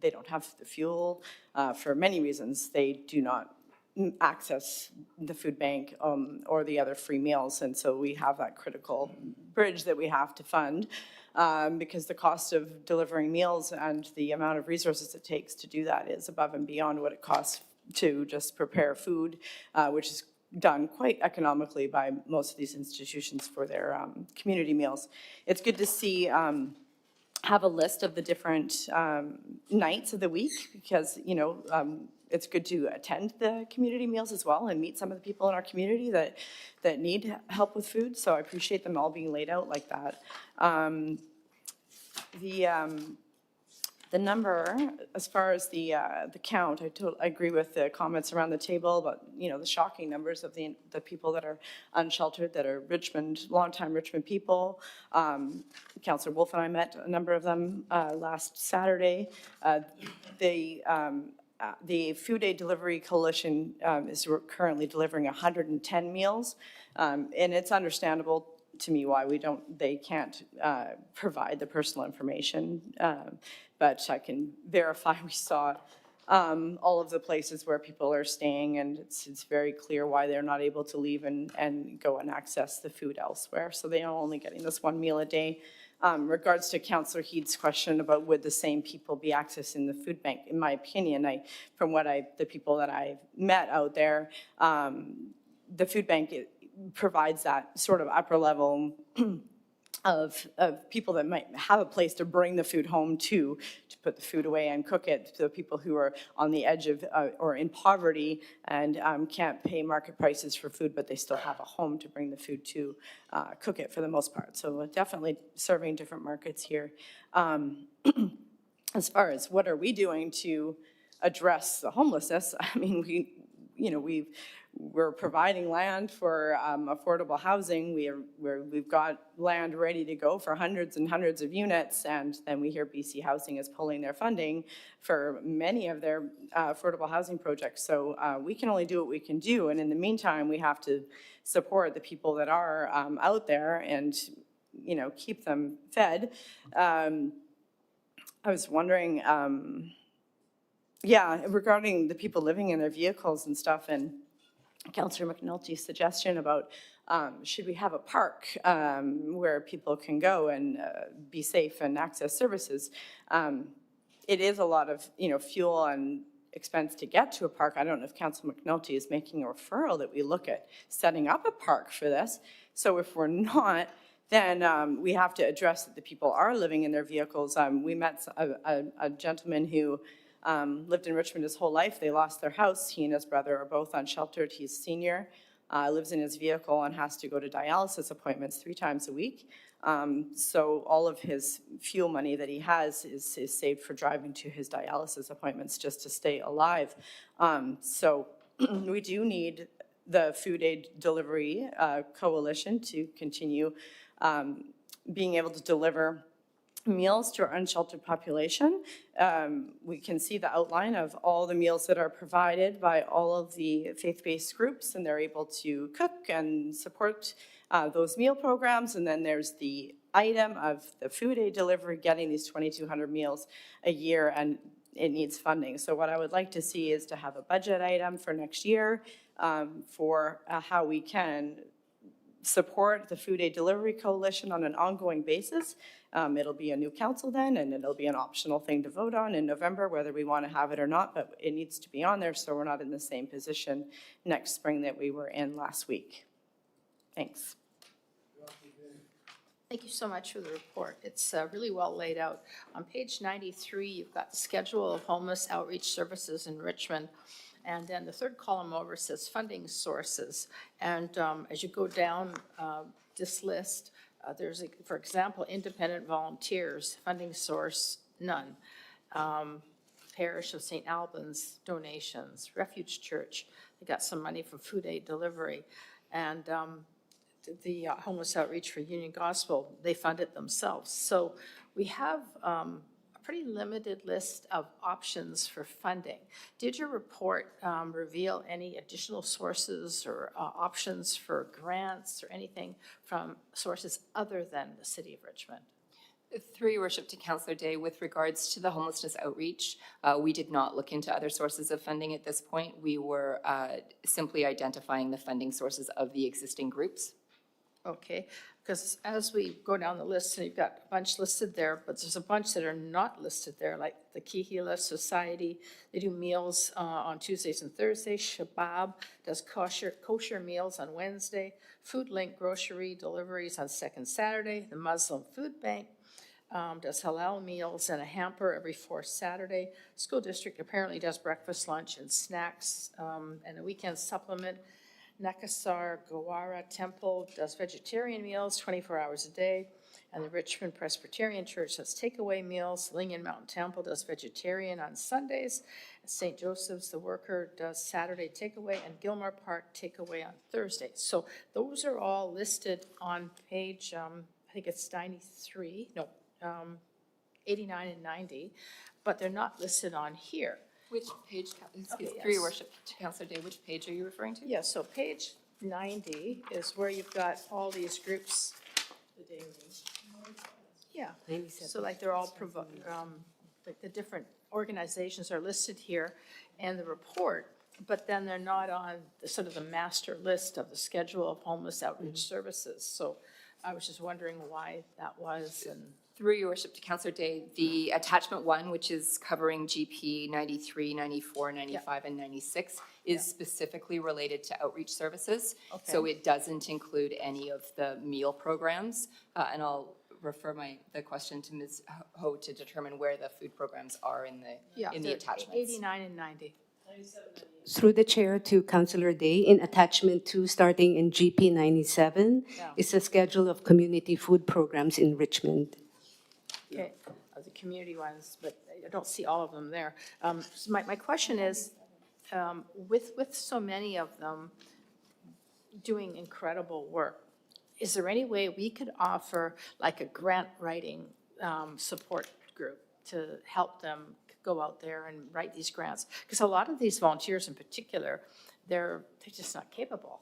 They don't have the fuel. For many reasons, they do not access the food bank or the other free meals. And so we have that critical bridge that we have to fund because the cost of delivering meals and the amount of resources it takes to do that is above and beyond what it costs to just prepare food, which is done quite economically by most of these institutions for their community meals. It's good to see have a list of the different nights of the week because, you know, it's good to attend the community meals as well and meet some of the people in our community that need help with food. So I appreciate them all being laid out like that. The number, as far as the count, I agree with the comments around the table about, you know, the shocking numbers of the people that are unsheltered, that are Richmond, longtime Richmond people. Councillor Wolf and I met a number of them last Saturday. The Food Aid Delivery Coalition is currently delivering 110 meals, and it's understandable to me why they can't provide the personal information, but I can verify we saw all of the places where people are staying, and it's very clear why they're not able to leave and go and access the food elsewhere. So they are only getting this one meal a day. Regards to Councillor Heed's question about would the same people be accessing the food bank, in my opinion, from the people that I've met out there, the food bank provides that sort of upper level of people that might have a place to bring the food home to put the food away and cook it. So people who are on the edge of or in poverty and can't pay market prices for food, but they still have a home to bring the food to, cook it for the most part. So definitely serving different markets here. As far as what are we doing to address the homelessness, I mean, we're providing land for affordable housing. We've got land ready to go for hundreds and hundreds of units, and then we hear BC Housing is pulling their funding for many of their affordable housing projects. So we can only do what we can do, and in the meantime, we have to support the people that are out there and, you know, keep them fed. I was wondering, regarding the people living in their vehicles and stuff, and Councillor McNulty's suggestion about should we have a park where people can go and be safe and access services. It is a lot of, you know, fuel and expense to get to a park. I don't know if Councillor McNulty is making a referral that we look at setting up a park for this. So if we're not, then we have to address that the people are living in their vehicles. We met a gentleman who lived in Richmond his whole life. They lost their house. He and his brother are both unsheltered. He's senior, lives in his vehicle and has to go to dialysis appointments 3 times a week. So all of his fuel money that he has is saved for driving to his dialysis appointments just to stay alive. So we do need the Food Aid Delivery Coalition to continue being able to deliver meals to our unsheltered population. We can see the outline of all the meals that are provided by all of the faith-based groups, and they're able to cook and support those meal programs. And then there's the item of the Food Aid Delivery getting these 2,200 meals a year, and it needs funding. So what I would like to see is to have a budget item for next year for how we can support the Food Aid Delivery Coalition on an ongoing basis. It'll be a new council then, and it'll be an optional thing to vote on in November, whether we want to have it or not, but it needs to be on there so we're not in the same position next spring that we were in last week. Thanks. Thank you so much for the report. It's really well laid out. On page 93, you've got the schedule of homeless outreach services in Richmond. And then the third column over says funding sources. And as you go down this list, there's, for example, independent volunteers, funding source, none. Parish of St. Albans, donations. Refuge Church, they got some money from food aid delivery. And the Homeless Outreach for Union Gospel, they fund it themselves. So we have a pretty limited list of options for funding. Did your report reveal any additional sources or options for grants or anything from sources other than the City of Richmond? Through your worship to Councillor Day, with regards to the homelessness outreach, we did not look into other sources of funding at this point. We were simply identifying the funding sources of the existing groups. Okay, because as we go down the list, and you've got a bunch listed there, but there's a bunch that are not listed there, like the Kihila Society. They do meals on Tuesdays and Thursdays. Shabab does kosher meals on Wednesday. Food Link grocery deliveries on second Saturday. The Muslim Food Bank does halal meals and a hamper every fourth Saturday. School district apparently does breakfast, lunch, and snacks, and a weekend supplement. Nakasar Gawara Temple does vegetarian meals 24 hours a day, and the Richmond Presbyterian Church does takeaway meals. Lingen Mountain Temple does vegetarian on Sundays. St. Joseph's, the Worker, does Saturday takeaway, and Gilmore Park takeaway on Thursdays. So those are all listed on page, I think it's 93, no, 89 and 90, but they're not listed on here. Which page, Okay, through yes. your worship to Councillor Day, which page are you referring to? Yeah, so page 90 is where you've got all these groups. Yeah, so like they're all, like the different organizations are listed here and the report, but then they're not on the sort of the master list of the schedule of homeless outreach services. So I was just wondering why that was. And Through your worship to Councillor Day, the attachment 1, which is covering GP 93, 94, 95, and 96, is specifically related to outreach services. So it doesn't include any of the meal programs. And I'll refer the question to Ms. Ho to determine where the food programs are in the attachments. 89 and 90. Through the chair to Councillor Day, in attachment 2, starting in GP 97, is a schedule of community food programs in Richmond. Okay, the community ones, but I don't see all of them there. So my question is, with so many of them doing incredible work, is there any way we could offer like a grant writing support group to help them go out there and write these grants? Because a lot of these volunteers in particular, they're just not capable.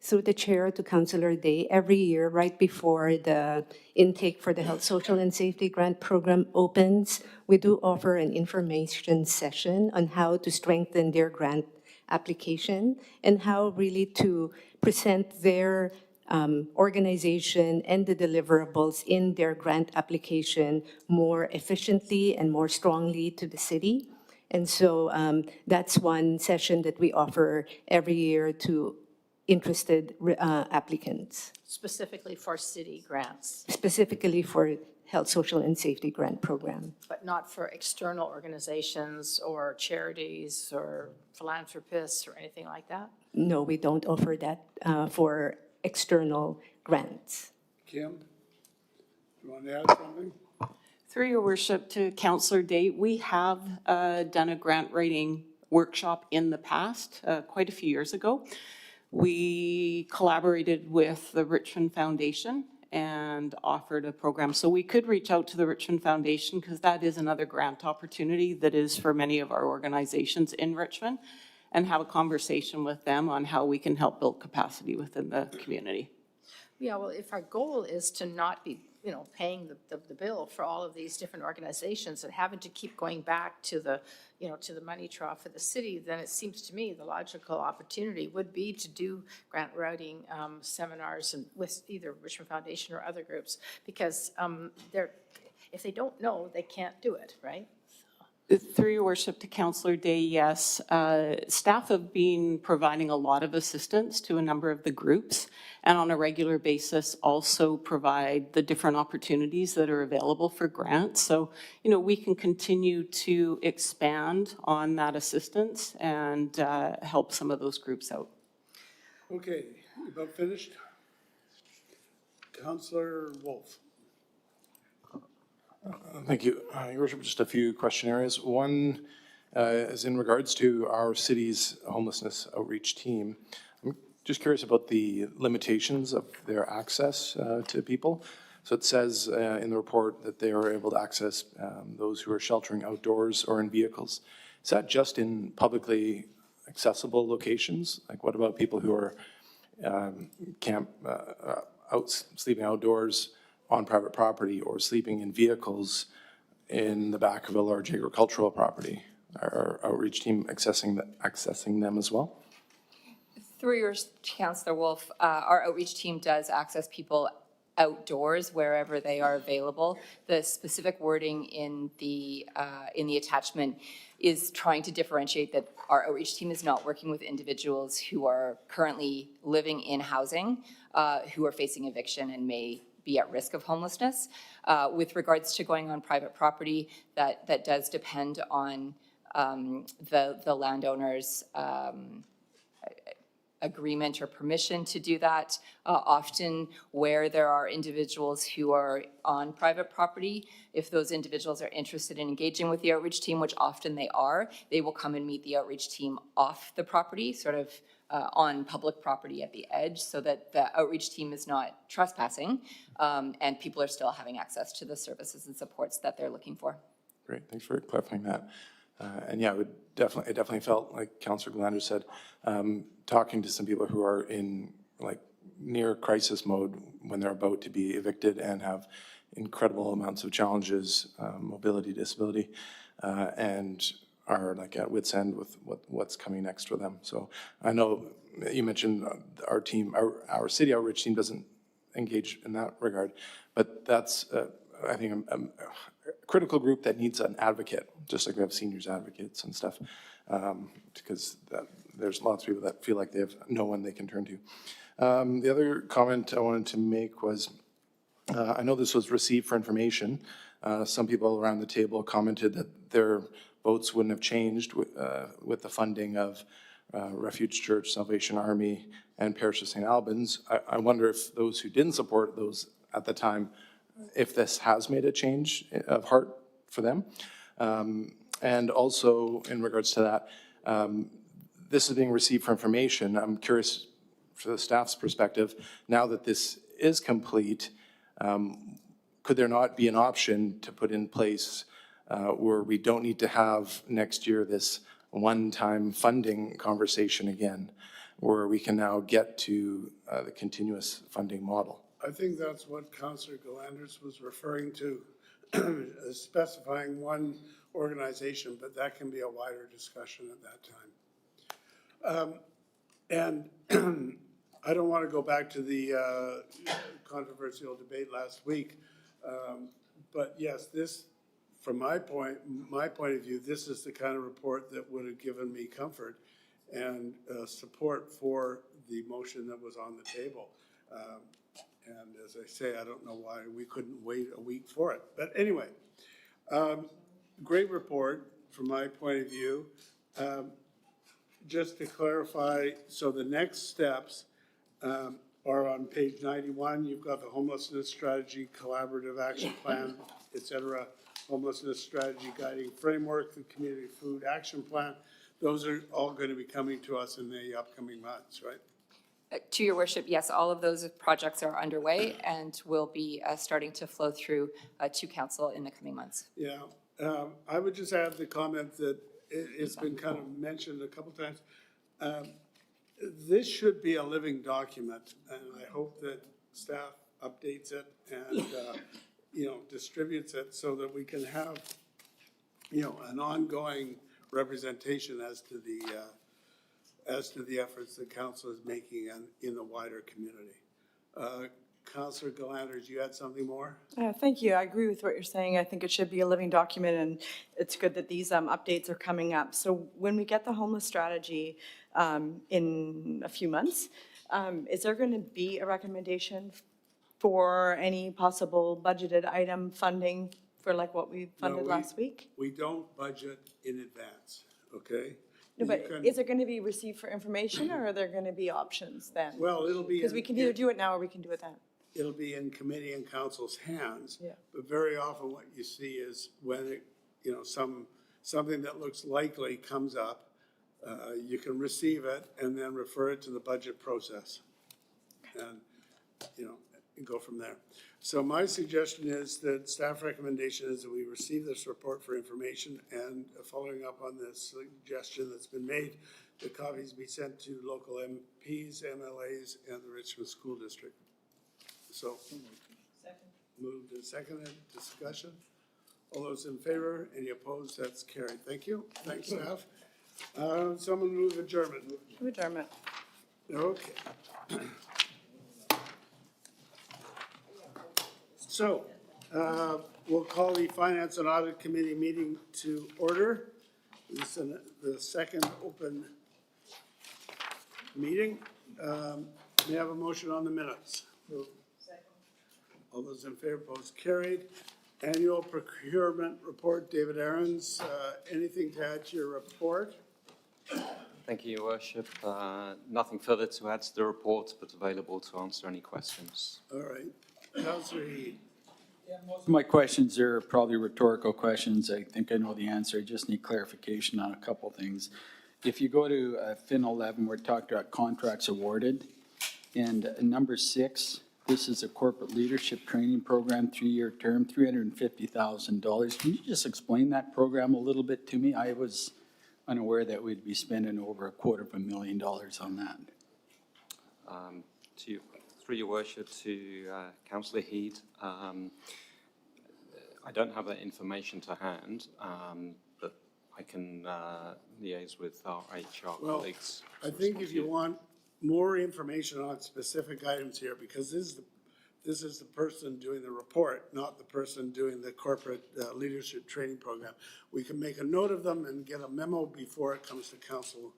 Through the chair to Councillor Day, every year, right before the intake for the Health, Social, and Safety Grant Program opens, we do offer an information session on how to strengthen their grant application and how really to present their organization and the deliverables in their grant application more efficiently and more strongly to the city. And so that's one session that we offer every year to interested applicants. Specifically for city grants, Specifically for Health, Social, and Safety Grant Program. but not for external organizations or charities or philanthropists or anything like that? No, we don't offer that for external grants. Kim, you want to add something? Through your worship to Councillor Day, we have done a grant writing workshop in the past, quite a few years ago. We collaborated with the Richmond Foundation and offered a program. So we could reach out to the Richmond Foundation because that is another grant opportunity that is for many of our organizations in Richmond, and have a conversation with them on how we can help build capacity within the community. Yeah, well, if our goal is to not be, paying the bill for all of these different organizations and having to keep going back to the, to the money trough for the city, then it seems to me the logical opportunity would be to do grant writing seminars and with either Richmond Foundation or other groups, because if they don't know, they can't do it, right? Through your worship to Councillor Day, yes. Staff have been providing a lot of assistance to a number of the groups, and on a regular basis also provide the different opportunities that are available for grants. So, we can continue to expand on that assistance and help some of those groups out. Okay, you about finished? Councillor Wolf. Thank you. Your worship, just a few question areas. One is in regards to our city's homelessness outreach team. I'm just curious about the limitations of their access to people. So it says in the report that they are able to access those who are sheltering outdoors or in vehicles. Is that just in publicly accessible locations? Like what about people who are sleeping outdoors on private property or sleeping in vehicles in the back of a large agricultural property? Our outreach team accessing them as well? Through yours, Councillor Wolf, our outreach team does access people outdoors wherever they are available. The specific wording in the attachment is trying to differentiate that our outreach team is not working with individuals who are currently living in housing, who are facing eviction and may be at risk of homelessness. With regards to going on private property, that does depend on the landowner's agreement or permission to do that. Often where there are individuals who are on private property, if those individuals are interested in engaging with the outreach team, which often they are, they will come and meet the outreach team off the property, sort of on public property at the edge, so that the outreach team is not trespassing and people are still having access to the services and supports that they're looking for. Great, thanks for clarifying that. And yeah, it definitely felt like Councillor Glander said, talking to some people who are in like near crisis mode when they're about to be evicted and have incredible amounts of challenges, mobility, disability, and are like at wit's end with what's coming next for them. So I know you mentioned our team, our city outreach team doesn't engage in that regard, but that's I think a critical group that needs an advocate, just like we have seniors advocates and stuff, because there's lots of people that feel like they have no one they can turn to. The other comment I wanted to make was, I know this was received for information. Some people around the table commented that their votes wouldn't have changed with the funding of Refuge Church, Salvation Army, and Parish of St. Albans. I wonder if those who didn't support those at the time, if this has made a change of heart for them. And also in regards to that, this is being received for information. I'm curious for the staff's perspective, now that this is complete, could there not be an option to put in place where we don't need to have next year this one-time funding conversation again, where we can now get to the continuous funding model? I think that's what Councillor Galanders was referring to, specifying one organization, but that can be a wider discussion at that time. And I don't want to go back to the controversial debate last week, but yes, this, from my point of view, this is the kind of report that would have given me comfort and support for the motion that was on the table. And as I say, I don't know why we couldn't wait a week for it. But anyway, great report from my point of view. Just to clarify, so the next steps are on page 91. You've got the homelessness strategy, collaborative action plan, et cetera, homelessness strategy guiding framework, the community food action plan. Those are all going to be coming to us in the upcoming months, right? To your worship, yes, all of those projects are underway and will be starting to flow through to council in the coming months. Yeah, I would just add the comment that it's been kind of mentioned a couple times. This should be a living document, and I hope that staff updates it and distributes it so that we can have an ongoing representation as to the efforts that council is making in the wider community. Councillor Galanders, you had something more? Thank you. I agree with what you're saying. I think it should be a living document, and it's good that these updates are coming up. So when we get the homeless strategy in a few months, is there going to be a recommendation for any possible budgeted item funding for like what we funded last week? We don't budget in advance, okay? No, You but can- is it going to be received for information, or are there going to be options then? Well, it'll be. Because we can either do it now or we can do it then. It'll be in committee and council's hands. Yeah. But very often what you see is when it, you know, something that looks likely comes up, you can receive it and then refer it to the budget process. And, you know, and go from there. So my suggestion is that staff recommendation is that we receive this report for information, and following up on this suggestion that's been made, the copies be sent to local MPs, MLAs, and the Richmond School District. So, moved and seconded, discussion. All those in favor, any opposed, that's carried. Thank you. Thanks, staff. Someone move adjournment. Adjournment. Okay. So, we'll call the Finance and Audit Committee meeting to order. This is the second open meeting. May I have a motion on the minutes? All those in favor, opposed, carried. Annual procurement report, David Aarons. Anything to add to your report? Thank you, Your Worship. Nothing further to add to the report, but available to answer any questions. All right. Councillor Heed. My questions are probably rhetorical questions. I think I know the answer. I just need clarification on a couple things. If you go to Fin 11, we're talking about contracts awarded. And number 6, this is a corporate leadership training program, 3-year term, $350,000. Can you just explain that program a little bit to me? I was unaware that we'd be spending over $250,000 on that. Through Your Worship, to Councillor Heed, I don't have that information to hand, but I can liaise with our HR colleagues. I think if you want more information on specific items here, because this is the person doing the report, not the person doing the corporate leadership training program. We can make a note of them and get a memo before it comes to council.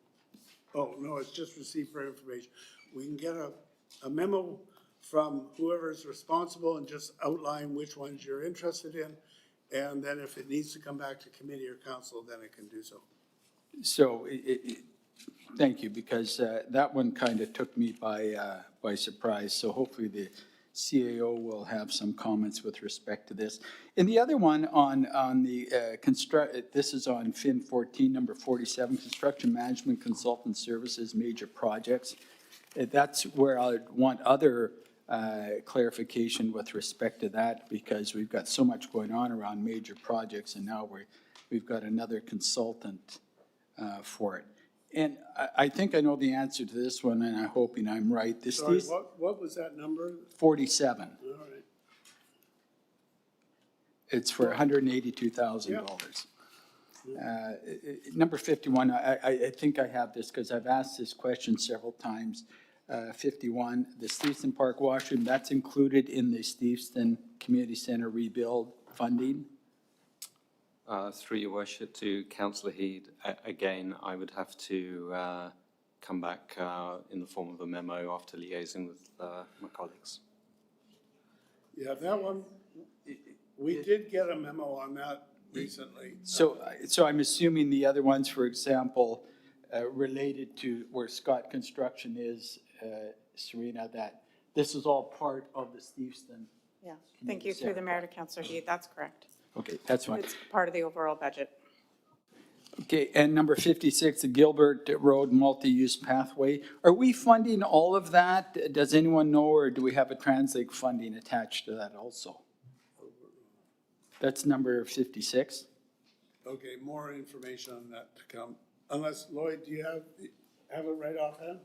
Oh, no, it's just received for information. We can get a memo from whoever's responsible and just outline which ones you're interested in. And then if it needs to come back to committee or council, then it can do so. So, thank you, because that one kind of took me by surprise. So hopefully the CAO will have some comments with respect to this. And the other one on the this is on Fin 14, number 47, Construction Management Consultant Services, Major Projects. That's where I would want other clarification with respect to that, because we've got so much going on around major projects, and now we've got another consultant for it. And I think I know the answer to this one, and I'm hoping I'm right. Sorry, what was that number? 47. All right. It's for $182,000. Number 51, I think I have this because I've asked this question several times. 51, the Steveston Park washroom, that's included in the Steveston Community Center rebuild funding? Through Your Worship, to Councillor Heed, again, I would have to come back in the form of a memo after liaising with my colleagues. Yeah, that one, we did get a memo on that recently. So I'm assuming the other ones, for example, related to where Scott Construction is, Serena, that this is all part of the Steveston. Yeah, thank you. Through the mayor to Councillor Heed, that's correct. Okay, that's fine. It's part of the overall budget. Okay, and number 56, the Gilbert Road multi-use pathway. Are we funding all of that? Does anyone know, or do we have a Translink funding attached to that also? That's number 56. Okay, more information on that to come. Unless, Lloyd, do you have it right offhand?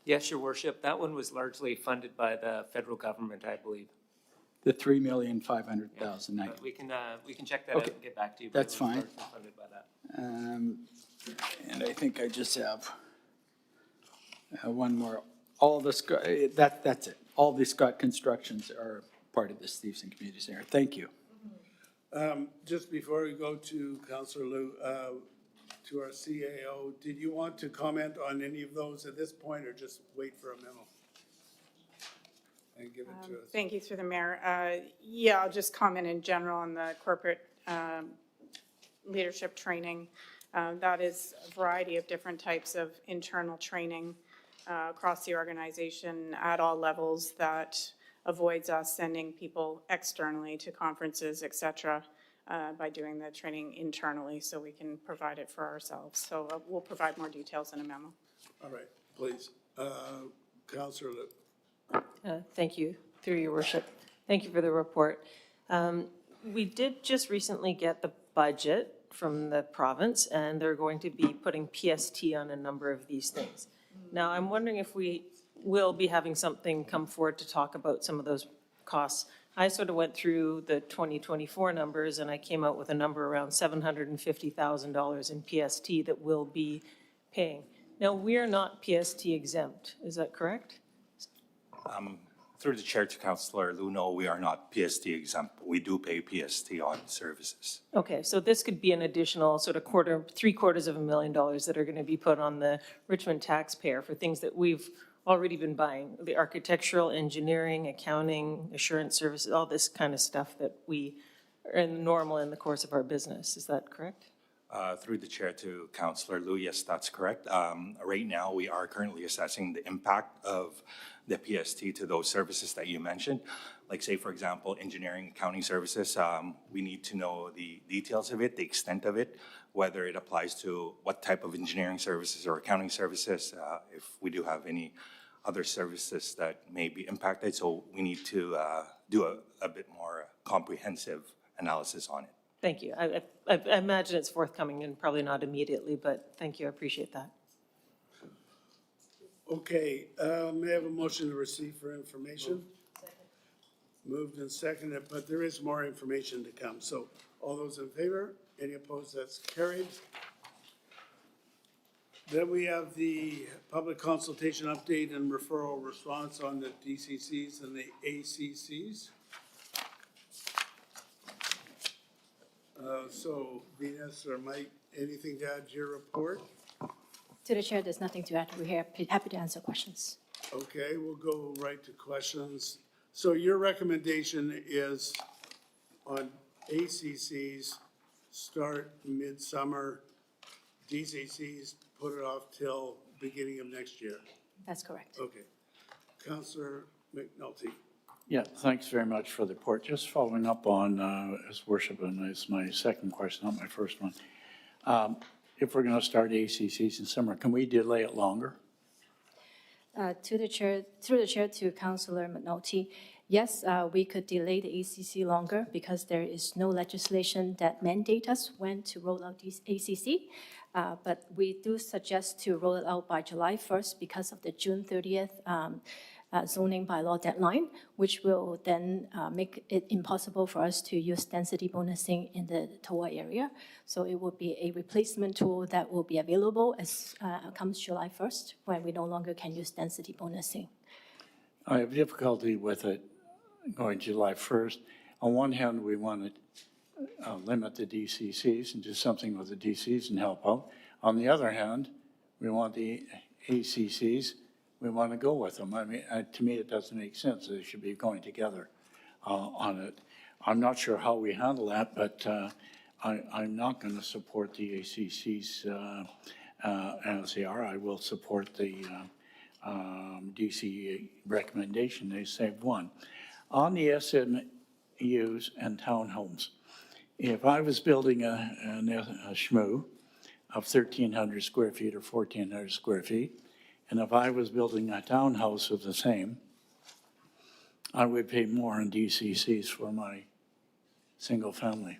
Yes, Your Worship, that one was largely funded by the federal government, I believe. The $3,500,000. But we can check that out and get back to you. but That's it was fine. largely funded by that. And I think I just have One more. All the, that's it. All the Scott constructions are part of the Stevenson Community Center. Thank you. Just before we go to Councillor Lou, to our CAO, did you want to comment on any of those at this point, or just wait for a memo? And give it to us. Thank you, through the mayor. Yeah, I'll just comment in general on the corporate leadership training. That is a variety of different types of internal training across the organization at all levels that avoids us sending people externally to conferences, et cetera, by doing the training internally so we can provide it for ourselves. So we'll provide more details in a memo. All right, please. Councillor Lou. Thank you, through your worship. Thank you for the report. We did just recently get the budget from the province, and they're going to be putting PST on a number of these things. Now, I'm wondering if we will be having something come forward to talk about some of those costs. I sort of went through the 2024 numbers, and I came out with a number around $750,000 in PST that we'll be paying. Now, we are not PST exempt, is that correct? Through the chair to Councillor Luno, we are not PST exempt. We do pay PST on services. Okay, so this could be an additional sort of $750,000 that are going to be put on the Richmond taxpayer for things that we've already been buying, the architectural, engineering, accounting, assurance services, all this kind of stuff that we are normal in the course of our business. Is that correct? Through the chair to Councillor Lu, yes, that's correct. Right now, we are currently assessing the impact of the PST to those services that you mentioned. Like say, for example, engineering, accounting services, we need to know the details of it, the extent of it, whether it applies to what type of engineering services or accounting services, if we do have any other services that may be impacted. So we need to do a bit more comprehensive analysis on it. Thank you. I imagine it's forthcoming and probably not immediately, but thank you. I appreciate that. Okay, may I have a motion to receive for information? Moved and seconded, but there is more information to come. So all those in favor? Any opposed? That's carried. Then we have the public consultation update and referral response on the DCCs and the ACCs. So Venus or Mike, anything to add to your report? To the chair, there's nothing to add. We're happy to answer questions. Okay, we'll go right to questions. So your recommendation is on ACCs, start midsummer, DCCs, put it off till beginning of next year. That's correct. Okay. Councillor McNulty. Yeah, thanks very much for the report. Just following up on His Worship, and it's my second question, not my first one. If we're going to start ACCs in summer, can we delay it longer? To the chair, through the chair to Councillor McNulty, yes, we could delay the ACC longer because there is no legislation that mandates us when to roll out these ACC. But we do suggest to roll it out by July 1st because of the June 30th zoning bylaw deadline, which will then make it impossible for us to use density bonusing in the TOA area. So it will be a replacement tool that will be available as comes July 1st, when we no longer can use density bonusing. I have difficulty with it going July 1st. On one hand, we want to limit the DCCs and do something with the DCs and help out. On the other hand, we want the ACCs, we want to go with them. I mean, to me, it doesn't make sense. They should be going together on it. I'm not sure how we handle that, but I'm not going to support the ACCs as they are. I will support the DC recommendation. They saved one. On the SMUs and townhomes, if I was building a SMU of 1,300 square feet or 1,400 square feet, and if I was building a townhouse of the same, I would pay more in DCCs for my single family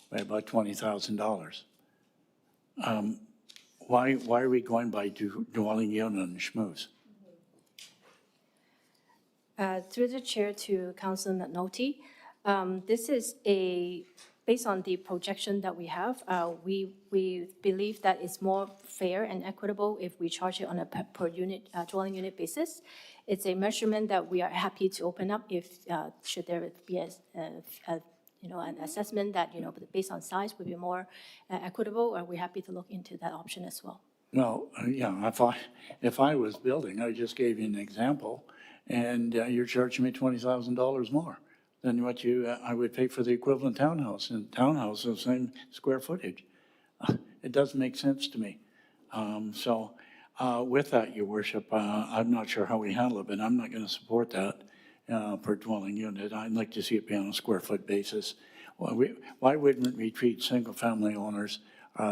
by about $20,000. Why are we going by dwelling unit and SMUs? Through the chair to Councillor McNulty, this is a based on the projection that we have, we believe that it's more fair and equitable if we charge it on a per unit, dwelling unit basis. It's a measurement that we are happy to open up if, should there be an assessment that, based on size would be more equitable, we're happy to look into that option as well. Well, yeah, if I was building, I just gave you an example, and you're charging me $20,000 more than what I would pay for the equivalent townhouse, and townhouse is the same square footage. It doesn't make sense to me. With that, your worship, I'm not sure how we handle it, but I'm not gonna support that per dwelling unit. I'd like to see it be on a square foot basis. Why wouldn't we treat single-family owners,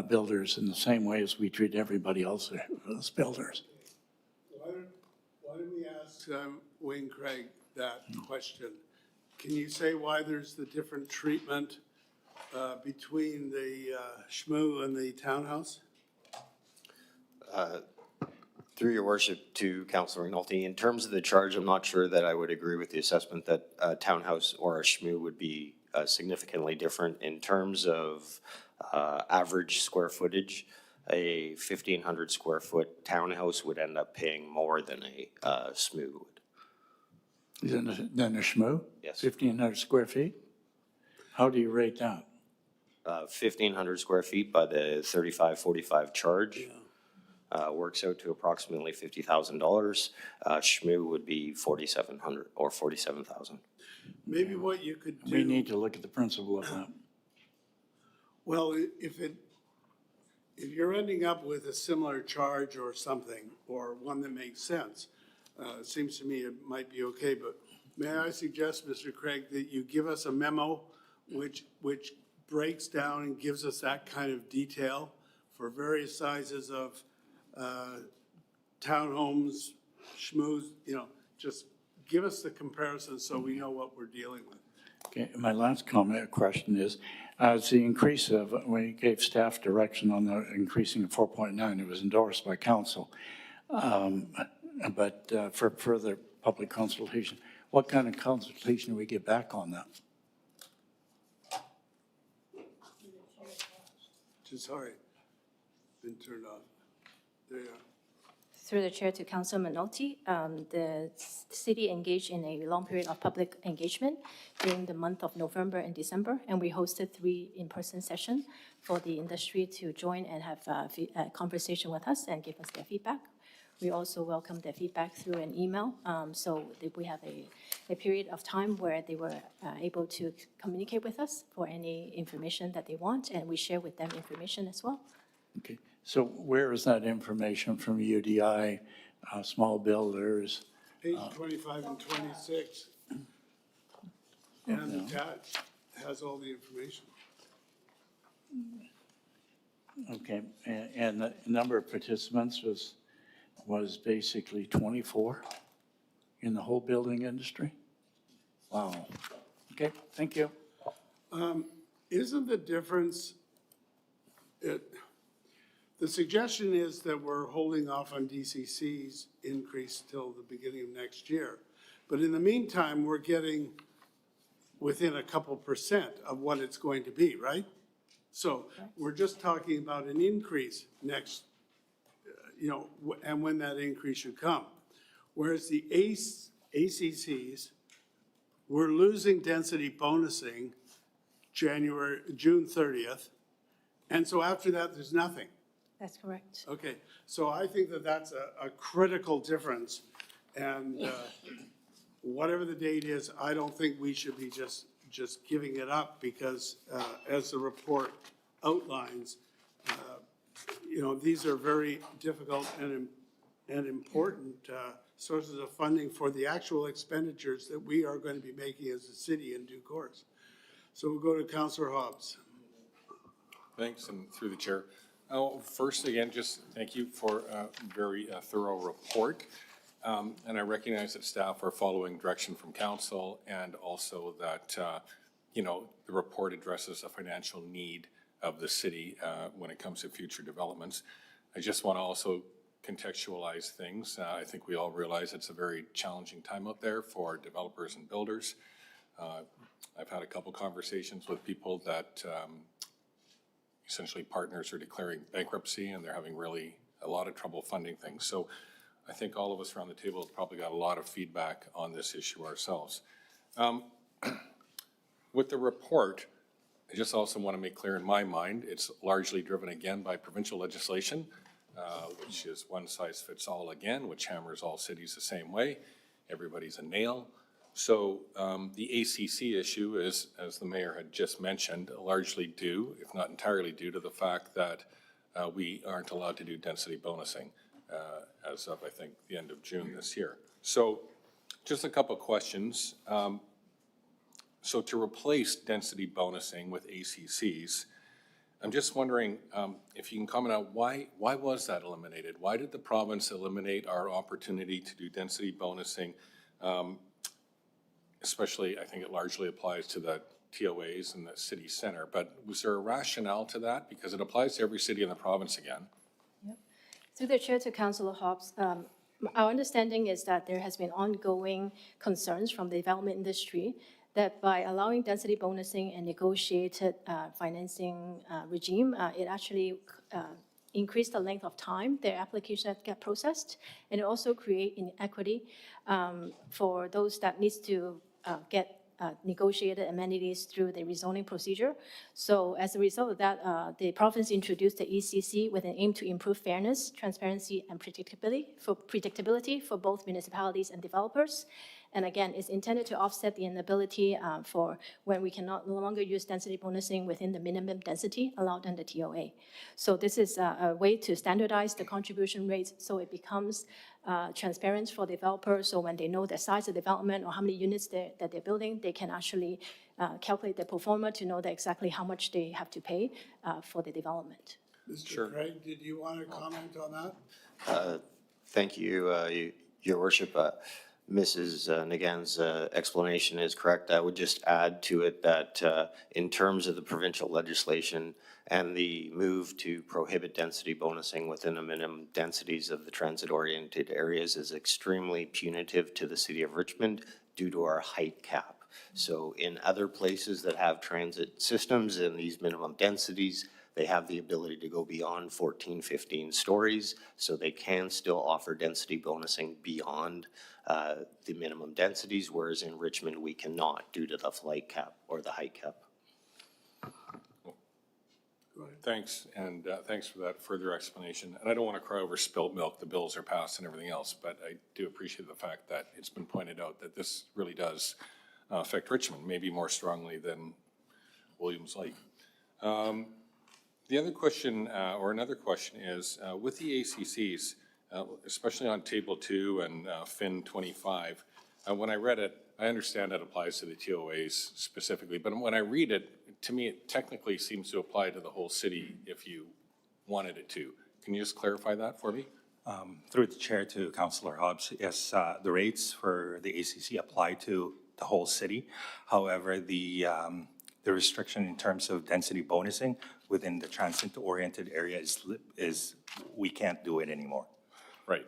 builders in the same way as we treat everybody else as builders? Why don't we ask Wayne Craig that question? Can you say why there's the different treatment between the SHMU and the townhouse? Through your worship to Councillor McNulty, in terms of the charge, I'm not sure that I would agree with the assessment that a townhouse or a SHMU would be significantly different in terms of average square footage. A 1,500 square foot townhouse would end up paying more than a SHMU would. Than a SHMU? Yes. 1,500 square feet? How do you rate that? 1,500 square feet by the 3545 charge. Works out to approximately $50,000. SHMU would be 4,700 or 47,000. Maybe what you could do. We need to look at the principle of that. Well, if you're ending up with a similar charge or something, or one that makes sense, it seems to me it might be okay, but may I suggest, Mr. Craig, that you give us a memo which breaks down and gives us that kind of detail for various sizes of townhomes, SHMUs, just give us the comparison so we know what we're dealing with. Okay, my last question is, it's the increase of, we gave staff direction on the increasing of 4.9, it was endorsed by council. But for further public consultation, what kind of consultation do we get back on that? Sorry, been turned off. There you are. Through the chair to Councillor McNulty, the city engaged in a long period of public engagement during the month of November and December, and we hosted 3 in-person sessions for the industry to join and have a conversation with us and give us their feedback. We also welcome their feedback through an email, so that we have a period of time where they were able to communicate with us for any information that they want, and we share with them information as well. Okay, so where is that information from UDI, small builders? Page 25 and 26. And attached has all the information. Okay, and the number of participants was basically 24 in the whole building industry? Wow. Okay, thank you. Isn't the difference, the suggestion is that we're holding off on DCC's increase till the beginning of next year. But in the meantime, we're getting within a couple % of what it's going to be, right? So we're just talking about an increase next, and when that increase should come. Whereas the ACCs, we're losing density bonusing June 30th. And so after that, there's nothing. That's correct. Okay, so I think that that's a critical difference. And whatever the date is, I don't think we should be just giving it up because as the report outlines, these are very difficult and important sources of funding for the actual expenditures that we are going to be making as a city in due course. So we'll go to Councillor Hobbs. Thanks, and through the chair. First, again, just thank you for a very thorough report. And I recognize that staff are following direction from council and also that, the report addresses the financial need of the city when it comes to future developments. I just want to also contextualize things. I think we all realize it's a very challenging time out there for developers and builders. I've had a couple conversations with people that essentially partners are declaring bankruptcy and they're having really a lot of trouble funding things. So I think all of us around the table have probably got a lot of feedback on this issue ourselves. With the report, I just also want to make clear in my mind, it's largely driven again by provincial legislation, which is one size fits all again, which hammers all cities the same way. Everybody's a nail. So the ACC issue is, as the mayor had just mentioned, largely due, if not entirely due, to the fact that we aren't allowed to do density bonusing as of, I think, the end of June this year. So just a couple questions. So to replace density bonusing with ACCs, I'm just wondering if you can comment on why was that eliminated? Why did the province eliminate our opportunity to do density bonusing? Especially, I think it largely applies to the TOAs and the city center, but was there a rationale to that? Because it applies to every city in the province again. Yep. Through the chair to Councillor Hobbs, our understanding is that there has been ongoing concerns from the development industry that by allowing density bonusing and negotiated financing regime, it actually increased the length of time their applications get processed, and it also create inequity for those that needs to get negotiated amenities through the rezoning procedure. So as a result of that, the province introduced the ECC with an aim to improve fairness, transparency, and predictability for both municipalities and developers. And again, it's intended to offset the inability for when we cannot no longer use density bonusing within the minimum density allowed under TOA. So this is a way to standardize the contribution rates so it becomes transparent for developers. So when they know the size of development or how many units that they're building, they can actually calculate the pro forma to know that exactly how much they have to pay for the development. Mr. Craig, did you want to comment on that? Thank you, Your Worship. Mrs. Nagan's explanation is correct. I would just add to it that in terms of the provincial legislation and the move to prohibit density bonusing within the minimum densities of the transit-oriented areas is extremely punitive to the city of Richmond due to our height cap. So in other places that have transit systems and these minimum densities, they have the ability to go beyond 14, 15 stories, so they can still offer density bonusing beyond the minimum densities, whereas in Richmond, we cannot due to the flight cap or the height cap. Thanks, and thanks for that further explanation. And I don't want to cry over spilled milk, the bills are passed and everything else, but I do appreciate the fact that it's been pointed out that this really does affect Richmond, maybe more strongly than Williams Lake. The other question, or another question is, with the ACCs, especially on Table 2 and FIN 25, when I read it, I understand that applies to the TOAs specifically, but when I read it, to me, it technically seems to apply to the whole city if you wanted it to. Can you just clarify that for me? Through the chair to Councillor Hobbs, yes, the rates for the ACC apply to the whole city. However, the restriction in terms of density bonusing within the transit-oriented area is we can't do it anymore. Right.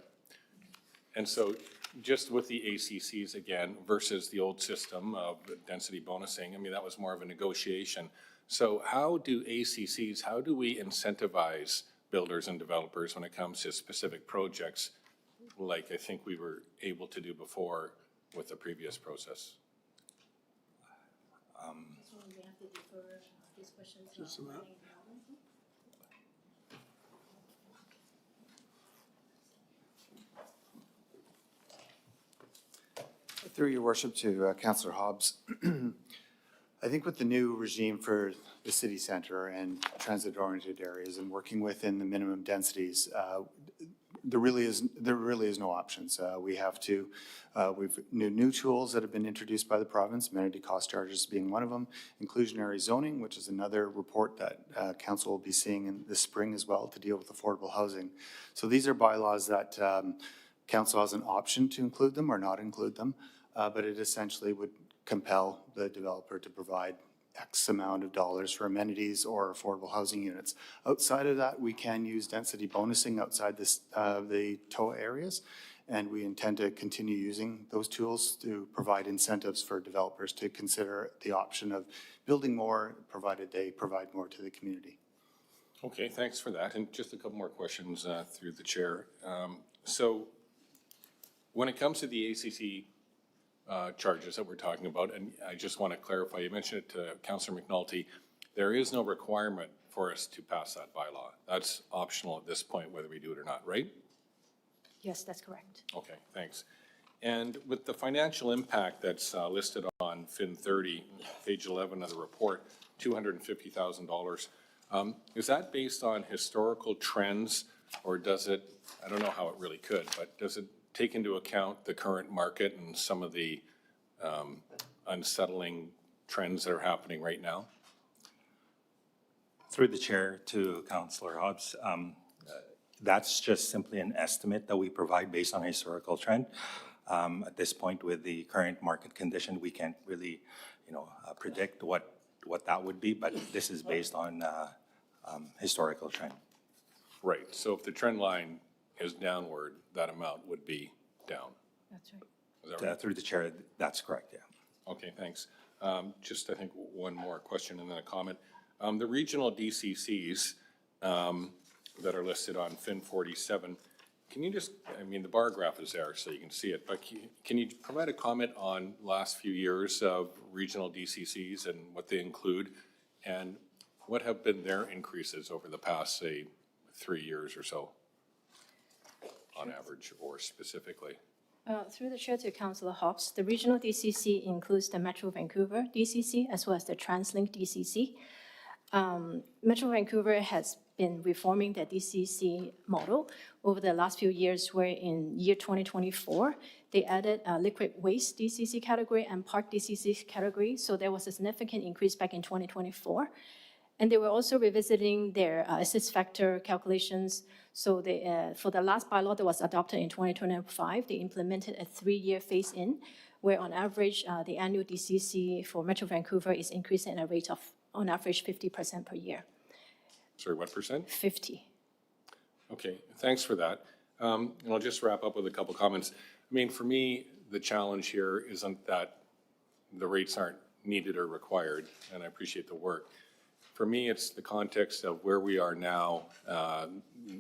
And so just with the ACCs again versus the old system of density bonusing, I mean, that was more of a negotiation. So how do ACCs, how do we incentivize builders and developers when it comes to specific projects like I think we were able to do before with the previous process? Just a minute. Through your worship to Councillor Hobbs, I think with the new regime for the city centre and transit-oriented areas and working within the minimum densities, there really is no options. We have to, we've new tools that have been introduced by the province, amenity cost charges being one of them, inclusionary zoning, which is another report that council will be seeing in the spring as well to deal with affordable housing. So these are bylaws that council has an option to include them or not include them, but it essentially would compel the developer to provide X amount of dollars for amenities or affordable housing units. Outside of that, we can use density bonusing outside this, the TOA areas, and we intend to continue using those tools to provide incentives for developers to consider the option of building more, provided they provide more to the community. Okay, thanks for that. And just a couple more questions through the chair. So when it comes to the ACC charges that we're talking about, and I just want to clarify, you mentioned it to Councillor McNulty, there is no requirement for us to pass that bylaw. That's optional at this point, whether we do it or not, right? Yes, that's correct. Okay, thanks. And with the financial impact that's listed on FIN 30, page 11 of the report, $250,000, is that based on historical trends, or does it, I don't know how it really could, but does it take into account the current market and some of the unsettling trends that are happening right now? Through the chair to Councillor Hobbs, that's just simply an estimate that we provide based on historical trend. At this point, with the current market condition, we can't really, predict what that would be, but this is based on historical trend. Right, so if the trend line is downward, that amount would be down. That's right. Is that right? Through the chair, that's correct, yeah. Okay, thanks. Just, I think, one more question and then a comment. The regional DCCs that are listed on FIN 47, can you just, I mean, the bar graph is there so you can see it, but can you provide a comment on last few years of regional DCCs and what they include? And what have been their increases over the past, say, 3 years or so, on average or specifically? Through the chair to Councillor Hobbs, the regional DCC includes the Metro Vancouver DCC as well as the TransLink DCC. Metro Vancouver has been reforming their DCC model over the last few years, where in year 2024, they added a liquid waste DCC category and park DCC category. So there was a significant increase back in 2024. And they were also revisiting their assist factor calculations. So they, for the last bylaw that was adopted in 2025, they implemented a 3-year phase-in, where on average, the annual DCC for Metro Vancouver is increasing at a rate of, on average, 50% per year. Sorry, what percent? 50. Okay, thanks for that. And I'll just wrap up with a couple comments. I mean, for me, the challenge here isn't that the rates aren't needed or required, and I appreciate the work. For me, it's the context of where we are now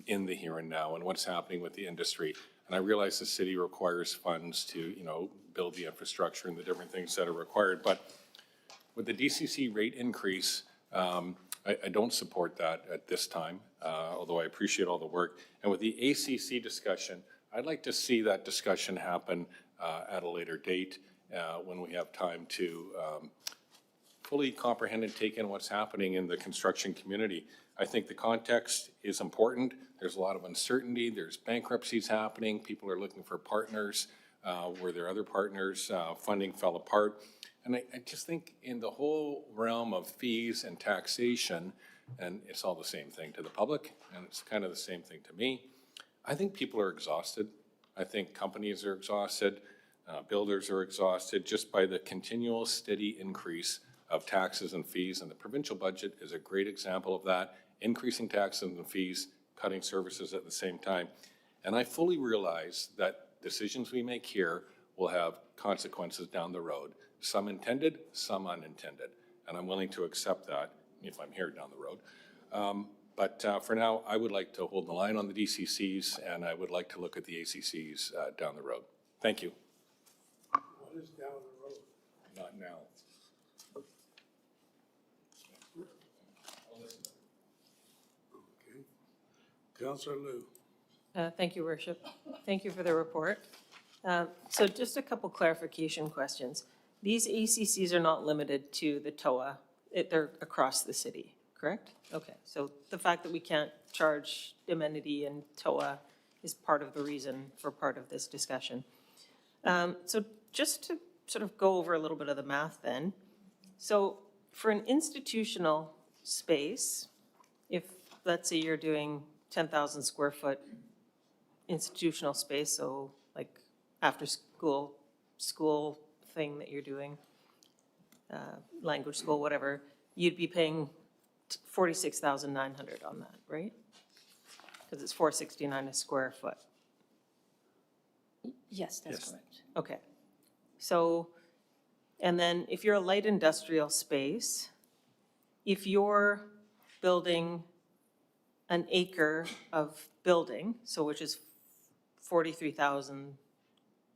in the here and now and what's happening with the industry. And I realize the city requires funds to, build the infrastructure and the different things that are required. But with the DCC rate increase, I don't support that at this time, although I appreciate all the work. And with the ACC discussion, I'd like to see that discussion happen at a later date when we have time to fully comprehend and take in what's happening in the construction community. I think the context is important. There's a lot of uncertainty. There's bankruptcies happening. People are looking for partners where their other partners' funding fell apart. And I just think in the whole realm of fees and taxation, and it's all the same thing to the public, and it's kind of the same thing to me, I think people are exhausted. I think companies are exhausted. Builders are exhausted just by the continual steady increase of taxes and fees. And the provincial budget is a great example of that, increasing taxes and fees, cutting services at the same time. And I fully realize that decisions we make here will have consequences down the road. Some intended, some unintended. And I'm willing to accept that if I'm here down the road. But for now, I would like to hold the line on the DCCs, and I would like to look at the ACCs down the road. Thank you. What is down the road? Not now. Okay. Councillor Liu. Thank you, Worship. Thank you for the report. So just a couple clarification questions. These ACCs are not limited to the TOA. They're across the city, correct? Okay, so the fact that we can't charge amenity in TOA is part of the reason for part of this discussion. So just to sort of go over a little bit of the math then. So for an institutional space, if let's say you're doing 10,000 square foot institutional space, so like after school thing that you're doing, language school, whatever, you'd be paying 46,900 on that, right? Because it's 469 a square foot. Yes, that's correct. Okay. So, and then if you're a light industrial space, if you're building an acre of building, so which is 43,000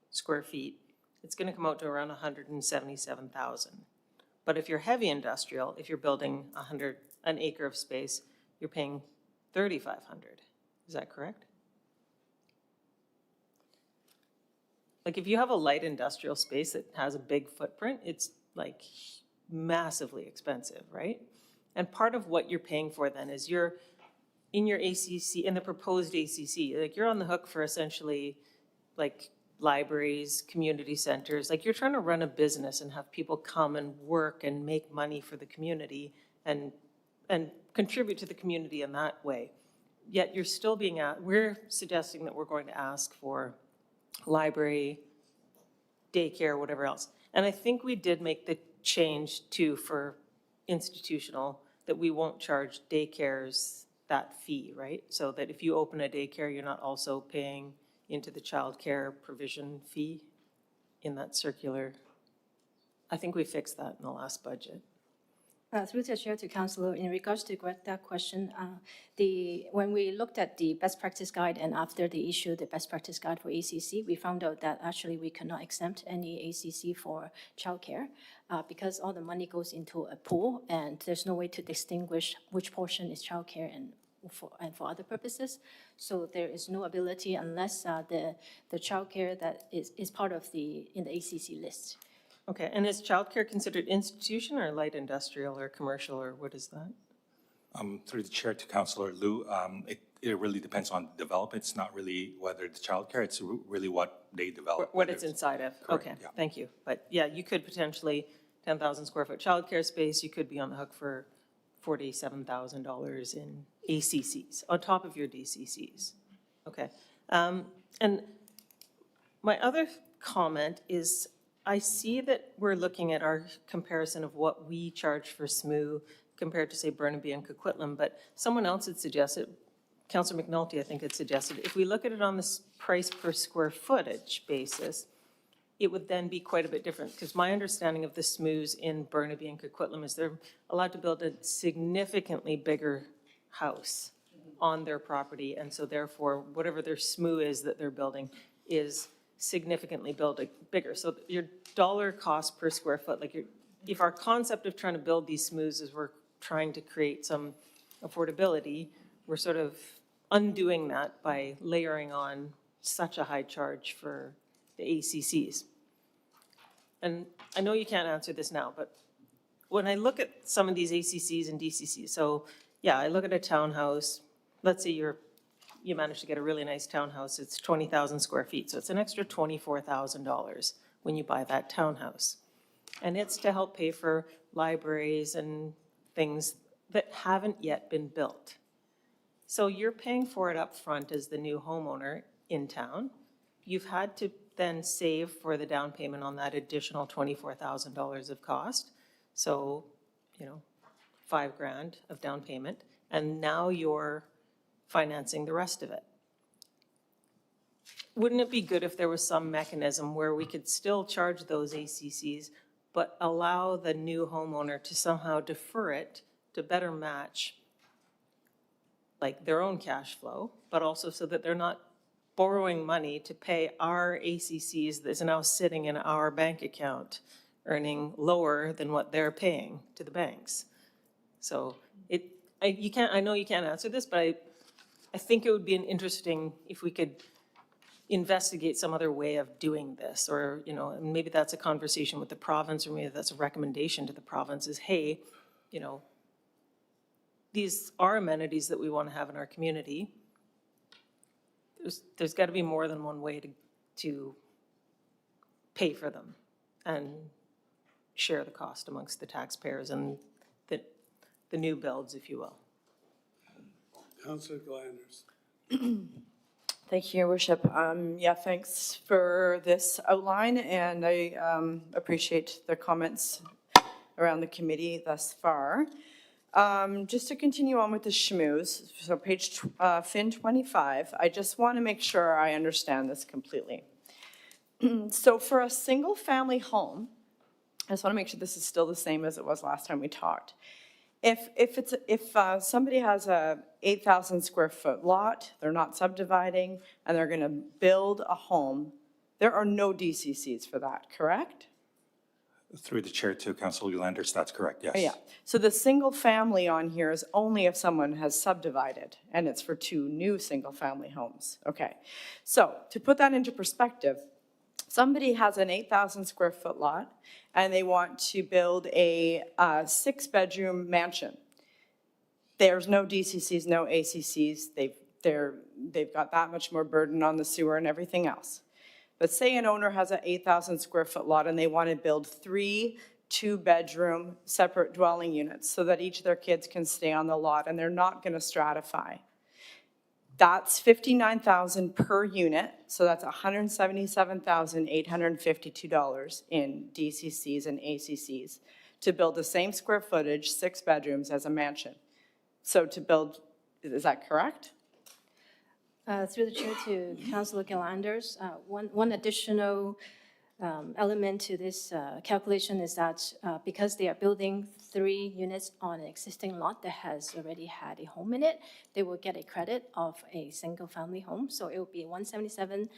square feet, it's going to come out to around 177,000. But if you're heavy industrial, if you're building an acre of space, you're paying 3,500. Is that correct? Like if you have a light industrial space that has a big footprint, it's like massively expensive, right? And part of what you're paying for then is you're in your ACC, in the proposed ACC, like you're on the hook for essentially like libraries, community centers, like you're trying to run a business and have people come and work and make money for the community and contribute to the community in that way. Yet you're still being we're suggesting that we're going to ask for library, daycare, whatever else. And I think we did make the change too for institutional that we won't charge daycares that fee, right? So that if you open a daycare, you're not also paying into the childcare provision fee in that circular. I think we fixed that in the last budget. Through the chair to Councillor, in regards to that question, when we looked at the best practice guide and after they issued the best practice guide for ACC, we found out that actually we cannot exempt any ACC for childcare because all the money goes into a pool and there's no way to distinguish which portion is childcare and for other purposes. So there is no ability unless the childcare that is part of in the ACC list. Okay, and is childcare considered institution or light industrial or commercial, or what is that? Through the chair to Councillor Liu, it really depends on the development. It's not really whether it's childcare, it's really what they develop. What it's inside of. Correct, Okay, yeah. thank you. But yeah, you could potentially, 10,000 square foot childcare space, you could be on the hook for $47,000 in ACCs, on top of your DCCs. Okay. And my other comment is, I see that we're looking at our comparison of what we charge for SMU compared to, say, Burnaby and Coquitlam, but someone else had suggested, Councillor McNulty, I think, had suggested, if we look at it on this price per square footage basis, it would then be quite a bit different, because my understanding of the SMUs in Burnaby and Coquitlam is they're allowed to build a significantly bigger house on their property, and so therefore, whatever their SMU is that they're building is significantly bigger. So your dollar cost per square foot, like if our concept of trying to build these SMUs is we're trying to create some affordability, we're sort of undoing that by layering on such a high charge for the ACCs. And I know you can't answer this now, but when I look at some of these ACCs and DCCs, so yeah, I look at a townhouse, let's say you manage to get a really nice townhouse, it's 20,000 square feet, so it's an extra $24,000 when you buy that townhouse. And it's to help pay for libraries and things that haven't yet been built. So you're paying for it up front as the new homeowner in town. You've had to then save for the down payment on that additional $24,000 of cost. So, $5,000 of down payment, and now you're financing the rest of it. Wouldn't it be good if there was some mechanism where we could still charge those ACCs, but allow the new homeowner to somehow defer it to better match like their own cash flow, but also so that they're not borrowing money to pay our ACCs that's now sitting in our bank account, earning lower than what they're paying to the banks. So I know you can't answer this, but I think it would be an interesting if we could investigate some other way of doing this, or, maybe that's a conversation with the province, or maybe that's a recommendation to the province is, hey, these are amenities that we want to have in our community. There's got to be more than one way to pay for them and share the cost amongst the taxpayers and the new builds, if you will. Councillor Glanders. Thank you, Your Worship. Thanks for this outline, and I appreciate the comments around the committee thus far. Just to continue on with the schmooze, so page Fin 25, I just want to make sure I understand this completely. So for a single-family home, I just want to make sure this is still the same as it was last time we talked. If somebody has a 8,000 square foot lot, they're not subdividing, and they're going to build a home, there are no DCCs for that, correct? Through the chair to Councilor Landers, that's correct, yes. Yeah, so the single family on here is only if someone has subdivided, and it's for 2 new single-family homes. Okay, so to put that into perspective, somebody has an 8,000 square foot lot, and they want to build a 6-bedroom mansion. There's no DCCs, no ACCs. They've got that much more burden on the sewer and everything else. But say an owner has an 8,000 square foot lot and they want to build 3 2-bedroom separate dwelling units so that each of their kids can stay on the lot, and they're not going to stratify. That's $59,000 per unit, so that's $177,852 in DCCs and ACCs to build the same square footage, 6 bedrooms as a mansion. So to build, is that correct? Through the chair to Councillor Gillanders, one additional element to this calculation is that because they are building 3 units on an existing lot that has already had a home in it, they will get a credit of a single-family home. So it will be 177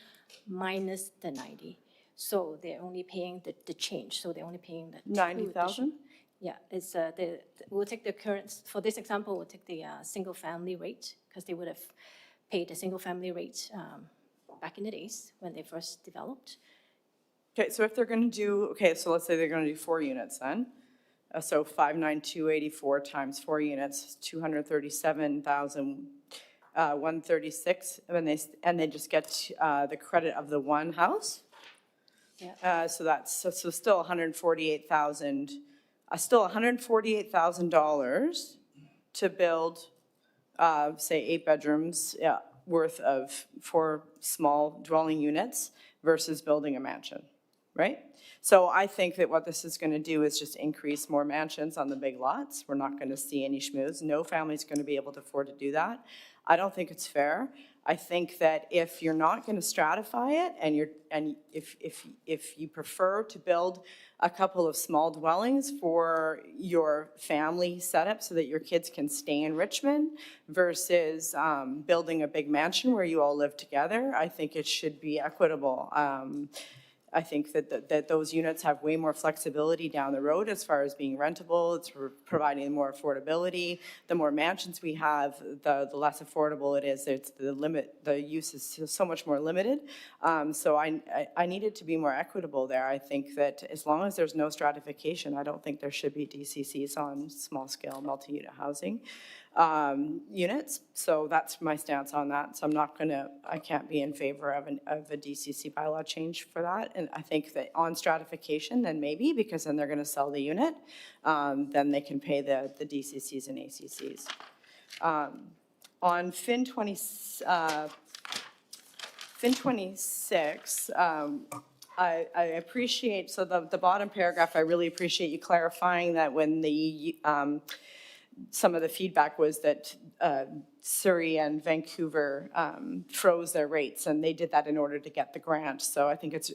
minus the 90. So they're only paying the change. So they're only paying the 90,000? Yeah, it's we'll take the current, for this example, we'll take the single-family rate, because they would have paid the single-family rate back in the days when they first developed. Okay, so if they're going to do, okay, so let's say they're going to do 4 units then. So 59284 times 4 units, 237,136, and they just get the credit of the one house. Yeah. So that's so still 148,000, still $148,000 to build, say 8 bedrooms worth of 4 small dwelling units versus building a mansion, right? So I think that what this is going to do is just increase more mansions on the big lots. We're not going to see any schmooze. No family's going to be able to afford to do that. I don't think it's fair. I think that if you're not going to stratify it, and if you prefer to build a couple of small dwellings for your family setup so that your kids can stay in Richmond versus building a big mansion where you all live together, I think it should be equitable. I think that those units have way more flexibility down the road as far as being rentable. It's providing more affordability. The more mansions we have, the less affordable it is. It's the use is so much more limited. So I need it to be more equitable there. I think that as long as there's no stratification, I don't think there should be DCCs on small scale multi-unit housing units. So that's my stance on that. So I can't be in favor of a DCC bylaw change for that. And I think that on stratification, then maybe, because then they're going to sell the unit, then they can pay the DCCs and ACCs. On Fin 26, I appreciate, so the bottom paragraph, I really appreciate you clarifying that when the some of the feedback was that Surrey and Vancouver froze their rates, and they did that in order to get the grant. So I think it's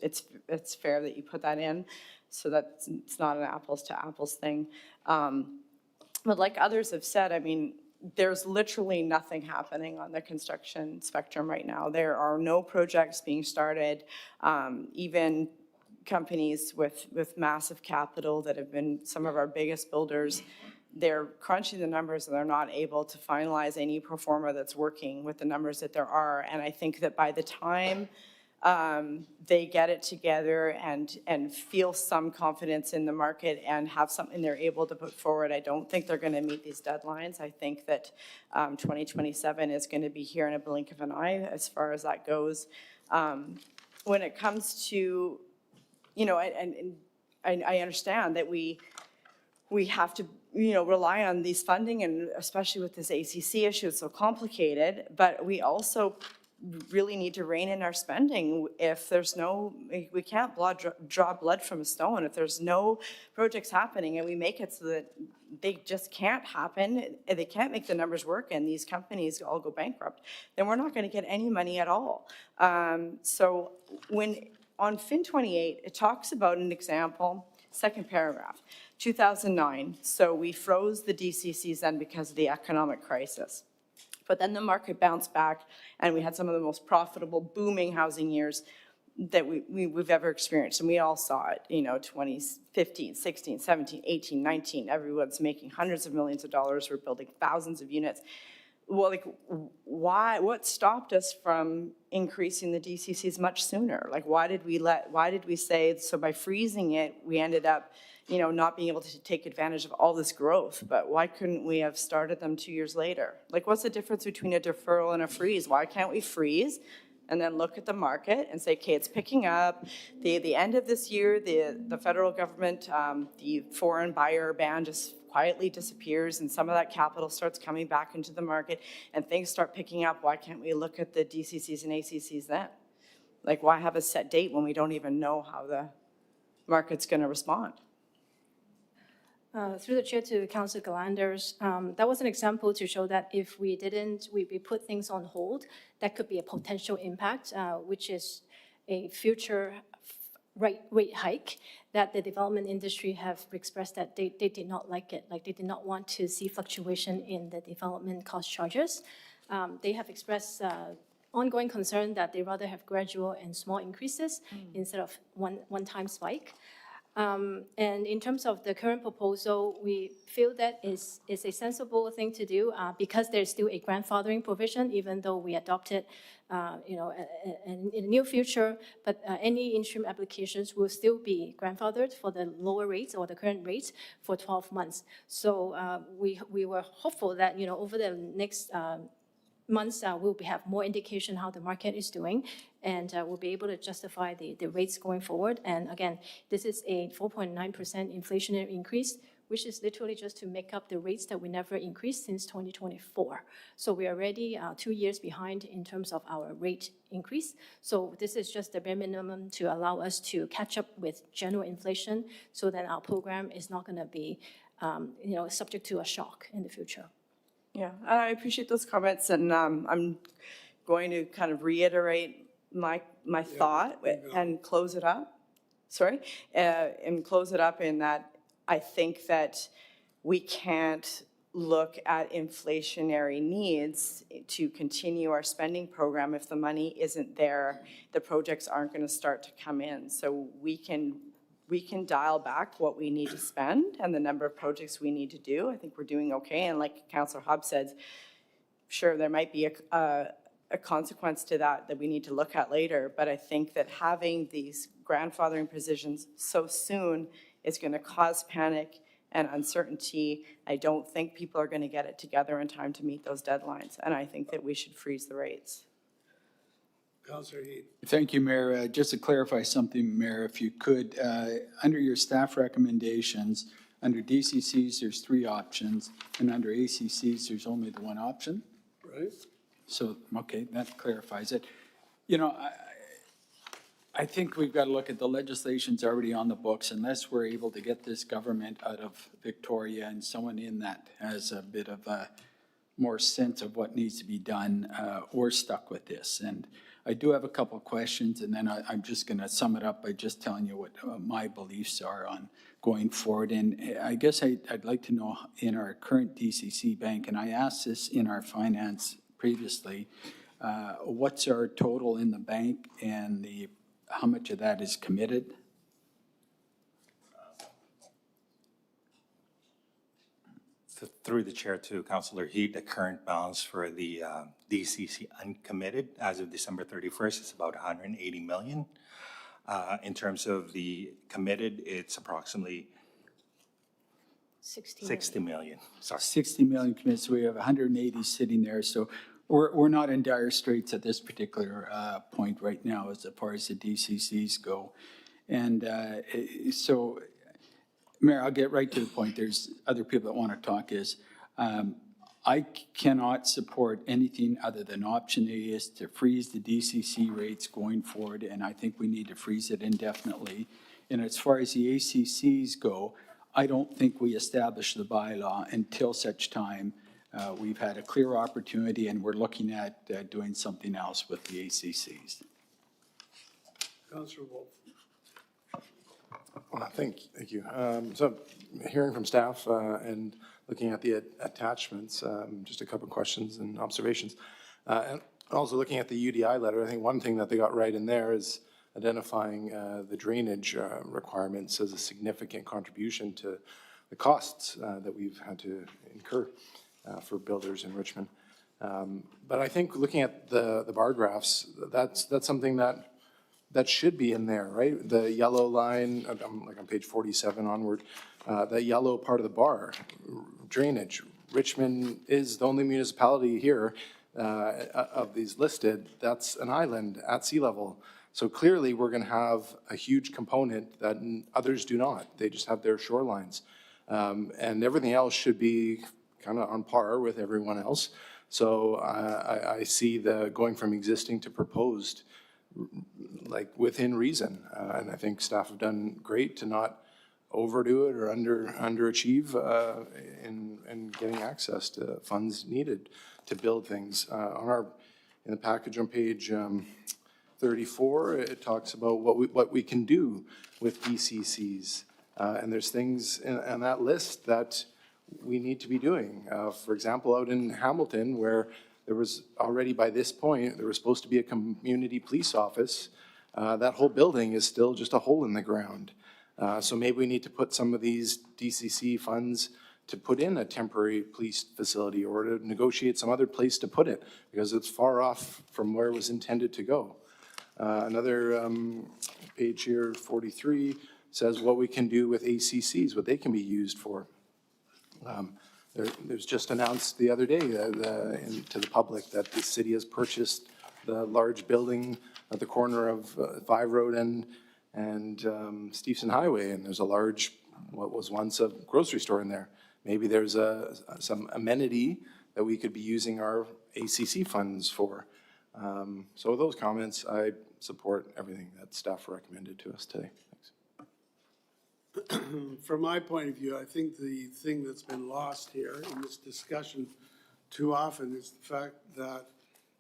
fair that you put that in, so that it's not an apples to apples thing. But like others have said, I mean, there's literally nothing happening on the construction spectrum right now. There are no projects being started. Even companies with massive capital that have been some of our biggest builders, they're crunching the numbers and they're not able to finalize any pro forma that's working with the numbers that there are. And I think that by the time they get it together and feel some confidence in the market and have something they're able to put forward, I don't think they're going to meet these deadlines. I think that 2027 is going to be here in a blink of an eye as far as that goes. When it comes to, you know, and I understand that we have to, you know, rely on these funding, and especially with this ACC issue, it's so complicated, but we also really need to rein in our spending. If there's no, we can't draw blood from a stone. If there's no projects happening and we make it so that they just can't happen, and they can't make the numbers work, and these companies all go bankrupt, then we're not going to get any money at all. So when on Fin 28, it talks about an example, second paragraph, 2009. So we froze the DCCs then because of the economic crisis. But then the market bounced back, and we had some of the most profitable, booming housing years that we've ever experienced. And we all saw it, 2015, 16, 17, 18, 19. Everyone's making hundreds of millions of dollars. We're building thousands of units. Well, why? What stopped us from increasing the DCCs much sooner? Why did we say, so by freezing it, we ended up not being able to take advantage of all this growth, but why couldn't we have started them 2 years later? What's the difference between a deferral and a freeze? Why can't we freeze and then look at the market and say, okay, it's picking up. The end of this year, the federal government, the foreign buyer ban just quietly disappears, and some of that capital starts coming back into the market, and things start picking up. Why can't we look at the DCCs and ACCs then? Why have a set date when we don't even know how the market's going to respond? Through the chair to Councillor Galanders, that was an example to show that if we put things on hold, that could be a potential impact, which is a future rate hike that the development industry have expressed that they did not like it. They did not want to see fluctuation in the development cost charges. They have expressed ongoing concern that they rather have gradual and small increases instead of one-time spike. And in terms of the current proposal, we feel that is a sensible thing to do because there's still a grandfathering provision, even though we adopted, in the near future. But any interim applications will still be grandfathered for the lower rates or the current rates for 12 months. So we were hopeful that over the next months, we'll have more indication how the market is doing, and we'll be able to justify the rates going forward. And again, this is a 4.9% inflationary increase, which is literally just to make up the rates that we never increased since 2024. So we are already 2 years behind in terms of our rate increase. So this is just the bare minimum to allow us to catch up with general inflation so that our program is not going to be subject to a shock in the future. Yeah, I appreciate those comments, and I'm going to kind of reiterate my thought and close it up. And close it up in that I think that we can't look at inflationary needs to continue our spending program if the money isn't there, the projects aren't going to start to come in. So we can dial back what we need to spend and the number of projects we need to do. I think we're doing okay. And like Councillor Hobbs said, sure, there might be a consequence to that we need to look at later. But I think that having these grandfathering provisions so soon is going to cause panic and uncertainty. I don't think people are going to get it together in time to meet those deadlines. And I think that we should freeze the rates. Councillor Heed. Thank you, Mayor. Just to clarify something, Mayor, if you could, under your staff recommendations, under DCCs, there's 3 options, and under ACCs, there's only the 1 option. Right. So, okay, that clarifies it. I think we've got to look at the legislation's already on the books. Unless we're able to get this government out of Victoria and someone in that has a bit of a more sense of what needs to be done, we're stuck with this. And I do have a couple of questions, and then I'm just going to sum it up by just telling you what my beliefs are on going forward. And I guess I'd like to know in our current DCC bank, and I asked this in our finance previously, what's our total in the bank and how much of that is committed? Through the chair to Councillor Heed, the current balance for the DCC uncommitted as of December 31st is about 180 million. In terms of the committed, it's approximately 60 million. Sorry. 60 million committed, so we have 180 sitting there. So we're not in dire straits at this particular point right now as far as the DCCs go. And so, Mayor, I'll get right to the point. There's other people that want to talk I cannot support anything other than option A is to freeze the DCC rates going forward, and I think we need to freeze it indefinitely. And as far as the ACCs go, I don't think we establish the bylaw until such time we've had a clear opportunity and we're looking at doing something else with the ACCs. Councillor Wolf. Well, thank you. So hearing from staff and looking at the attachments, just a couple of questions and observations. And also looking at the UDI letter, I think one thing that they got right in there is identifying the drainage requirements as a significant contribution to the costs that we've had to incur for builders in Richmond. But I think looking at the bar graphs, that's something that should be in there, right? The yellow line, like on page 47 onward, the yellow part of the bar, drainage. Richmond is the only municipality here of these listed that's an island at sea level. So clearly we're gonna have a huge component that others do not. They just have their shorelines. And everything else should be kind of on par with everyone else. So I see the going from existing to proposed like within reason. And I think staff have done great to not overdo it or underachieve in getting access to funds needed to build things. In the package on page 34, it talks about what we can do with DCCs. And there's things in that list that we need to be doing. For example, out in Hamilton, where there was already by this point, there was supposed to be a community police office. That whole building is still just a hole in the ground. So maybe we need to put some of these DCC funds to put in a temporary police facility or to negotiate some other place to put it because it's far off from where it was intended to go. Another page here, 43, says what we can do with ACCs, what they can be used for. There's just announced the other day to the public that the city has purchased the large building at the corner of 5 Road and Stevenson Highway, and there's a large, what was once a grocery store in there. Maybe there's some amenity that we could be using our ACC funds for. So with those comments, I support everything that staff recommended to us today. From my point of view, I think the thing that's been lost here in this discussion too often is the fact that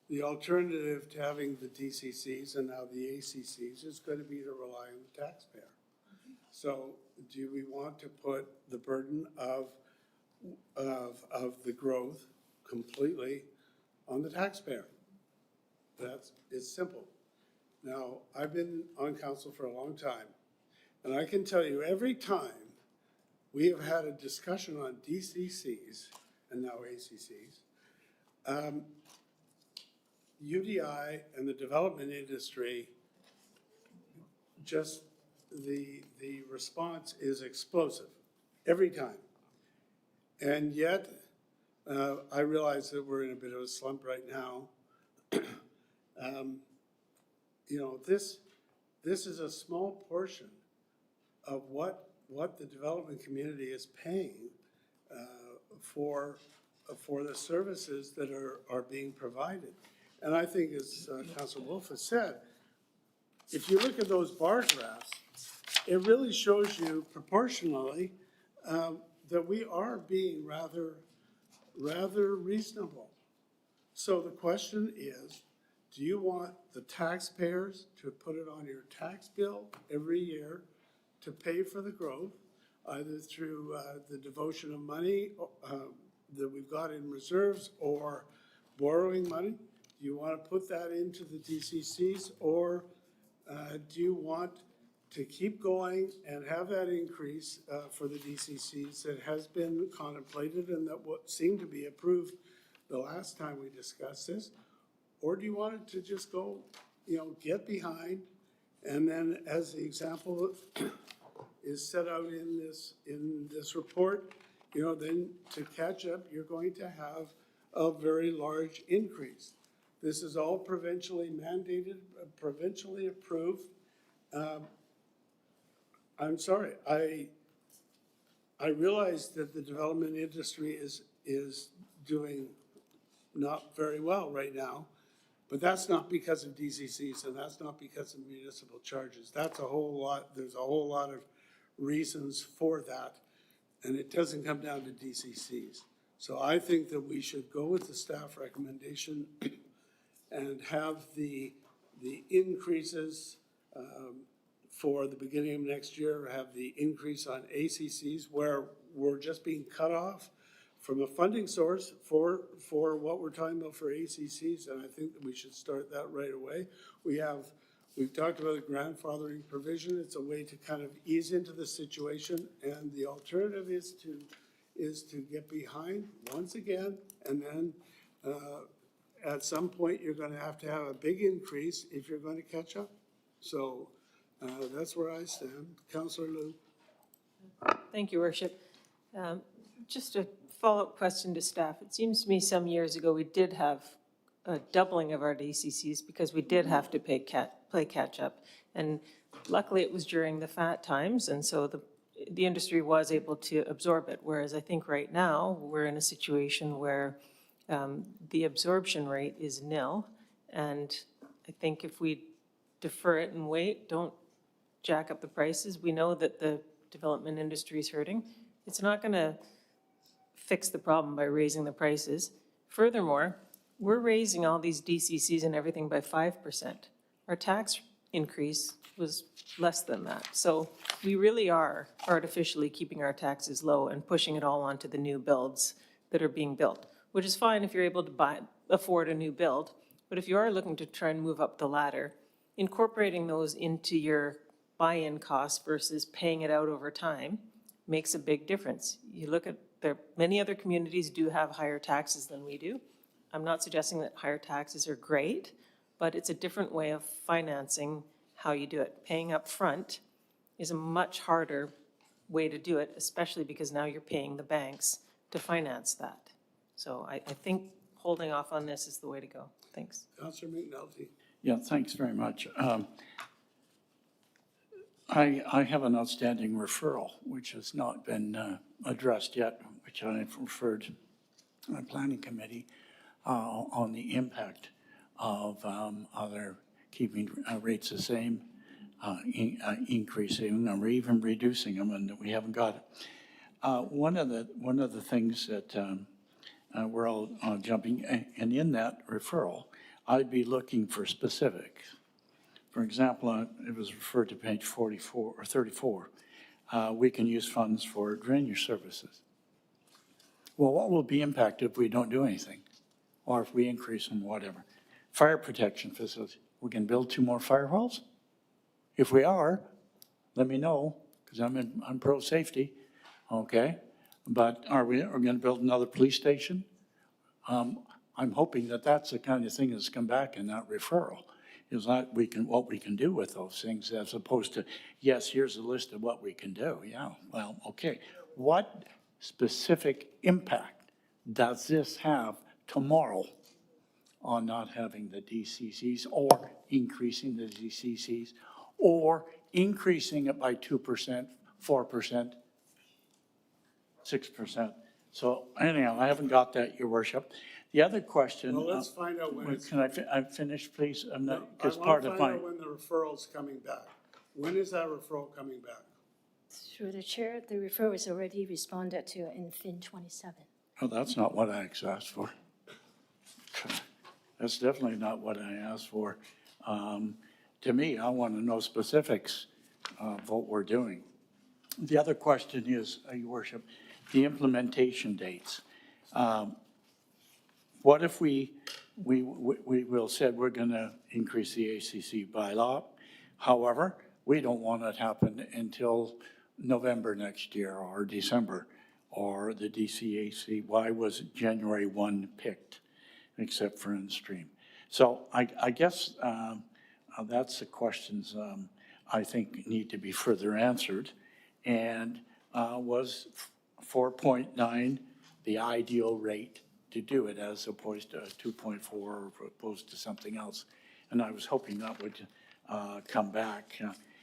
the alternative to having the DCCs and now the ACCs is going to be to rely on the taxpayer. So do we want to put the burden of the growth completely on the taxpayer? It's simple. Now, I've been on council for a long time, and I can tell you every time we have had a discussion on DCCs and now ACCs, UDI and the development industry, just the response is explosive every time. And yet, I realize that we're in a bit of a slump right now. You know, this is a small portion of what the development community is paying for the services that are being provided. And I think, as Councilor Wolf has said, if you look at those bar graphs, it really shows you proportionally that we are being rather reasonable. So the question is, do you want the taxpayers to put it on your tax bill every year to pay for the growth, either through the devotion of money that we've got in reserves or borrowing money? Do you want to put that into the DCCs, or do you want to keep going and have that increase for the DCCs that has been contemplated and that what seemed to be approved the last time we discussed this? Or do you want it to just go, you know, get behind, and then as the example is set out in this report, you know, then to catch up, you're going to have a very large increase. This is all provincially mandated, provincially approved. I'm sorry, I realize that the development industry is doing not very well right now. But that's not because of DCCs, and that's not because of municipal charges. That's a whole lot, there's a whole lot of reasons for that, and it doesn't come down to DCCs. So I think that we should go with the staff recommendation and have the increases for the beginning of next year, have the increase on ACCs where we're just being cut off from a funding source for what we're talking about for ACCs, and I think that we should start that right away. We've talked about the grandfathering provision. It's a way to kind of ease into the situation, and the alternative is to get behind once again, and then at some point, you're gonna have a big increase if you're gonna catch up. So that's where I stand. Councillor Liu. Thank you, Worship. Just a follow-up question to staff. It seems to me some years ago, we did have a doubling of our DCCs because we did have to play catch-up. And luckily, it was during the fat times, and so the industry was able to absorb it. Whereas I think right now, we're in a situation where the absorption rate is nil. And I think if we defer it and wait, don't jack up the prices, we know that the development industry is hurting. It's not going to fix the problem by raising the prices. Furthermore, we're raising all these DCCs and everything by 5%. Our tax increase was less than that. So we really are artificially keeping our taxes low and pushing it all onto the new builds that are being built, which is fine if you're able to afford a new build. But if you are looking to try and move up the ladder, incorporating those into your buy-in costs versus paying it out over time makes a big difference. You look at many other communities do have higher taxes than we do. I'm not suggesting that higher taxes are great, but it's a different way of financing how you do it. Paying up front is a much harder way to do it, especially because now you're paying the banks to finance that. So I think holding off on this is the way to go. Thanks. Councillor McNulty. Yeah, thanks very much. I have an outstanding referral, which has not been addressed yet, which I've referred to the planning committee on the impact of other keeping rates the same, increasing them, or even reducing them, and we haven't got it. One of the things that we're all jumping, and in that referral, I'd be looking for specifics. For example, it was referred to page 44 or 34. We can use funds for drainage services. Well, what will be impacted if we don't do anything? Or if we increase them, whatever? Fire protection facility. We can build 2 more firewalls? If we are, let me know, because I'm pro-safety, okay? But are we going to build another police station? I'm hoping that that's the kind of thing that's come back in that referral. Is that what we can do with those things, as opposed to, yes, here's a list of what we can do. Yeah, well, okay. What specific impact does this have tomorrow on not having the DCCs, or increasing the DCCs, or increasing it by 2%, 4%, 6%? So anyhow, I haven't got that, Your Worship. The other question. Well, let's find out when it's. Can I finish, please? I'm not, because I part want of to find my. out when the referral's coming back. When is that referral coming back? Through the chair, the referral is already responded to in FIN 27. Oh, that's not what I asked for. That's definitely not what I asked for. To me, I want to know specifics of what we're doing. The other question is, Your Worship, the implementation dates. What if we will said we're going to increase the ACC by law? However, we don't want it to happen until November next year or December, or the DCAC. Why was January 1 picked, except for in stream? So I guess that's the questions I think need to be further answered. And was 4.9 the ideal rate to do it, as opposed to 2.4 or opposed to something else? And I was hoping that would come back.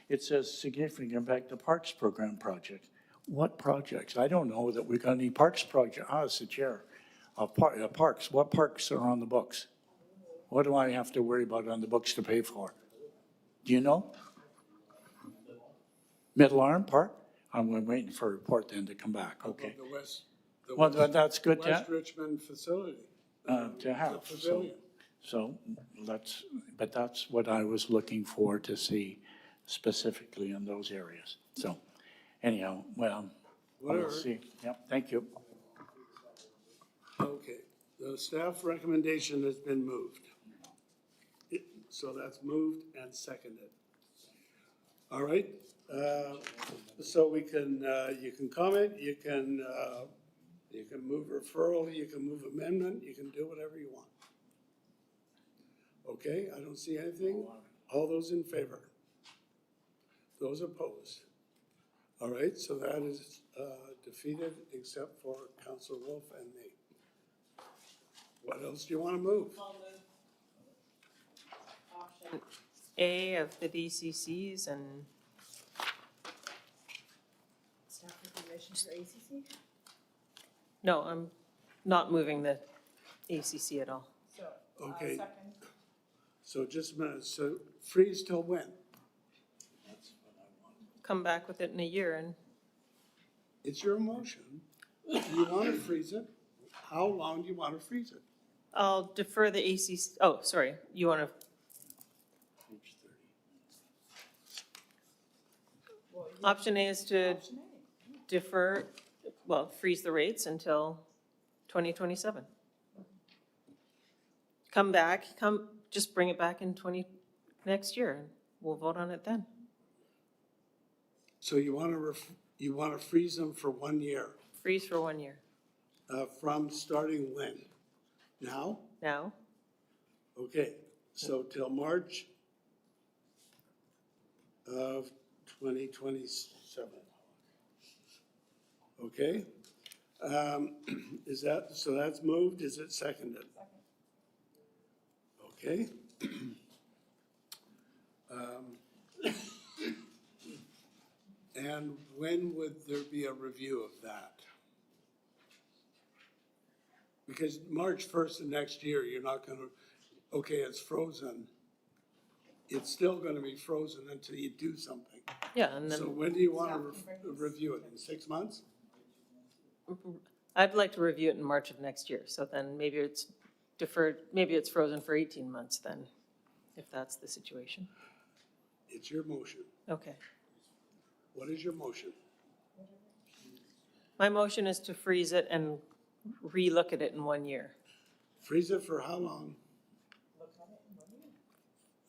It says significant impact to Parks Program projects. What projects? I don't know that we've got any Parks project. As the chair, of parks. What parks are on the books? What do I have to worry about on the books to pay for? Do you know? Middle Arm Park? I'm waiting for a report then to come back, okay. Well, that's good West Richmond facility. to have, The so, pavilion. so that's what I was looking for to see specifically in those areas. So anyhow, well, we'll Whatever. see. Yep, thank you. Okay, the staff recommendation has been moved. So that's moved and seconded. All right, so we can, you can comment, you can move referral, you can move amendment, you can do whatever you want. Okay, I don't see anything. All those in favor? Those opposed? All right, so that is defeated except for Councilor Wolf and me. What else do you want to move? A of the DCCs and Staff recommendation for ACC? no, I'm not moving the ACC at all. Okay. So just a minute, so freeze till when? Come back with it in a year and It's your motion. You want to freeze it? How long do you want to freeze it? I'll defer the ACC, oh, sorry, you want to, option A is to defer, well, freeze the rates until 2027. Come back, just bring it back in next year, and we'll vote on it then. So you want to freeze them for 1 year, Freeze for 1 year. from starting when? Now? Now, Okay, so till March of 2027. Okay? Is that, so that's moved, is it seconded? Okay. And when would there be a review of that? Because March 1st of next year, you're not gonna, okay, it's frozen. It's still gonna be frozen until you do something. yeah, and So then when do you wanna review it? In 6 months? I'd like to review it in March of next year, so then maybe it's deferred, maybe it's frozen for 18 months then, if that's the situation. It's your motion. Okay. What is your motion? My motion is to freeze it and relook at it in 1 year. Freeze it for how long?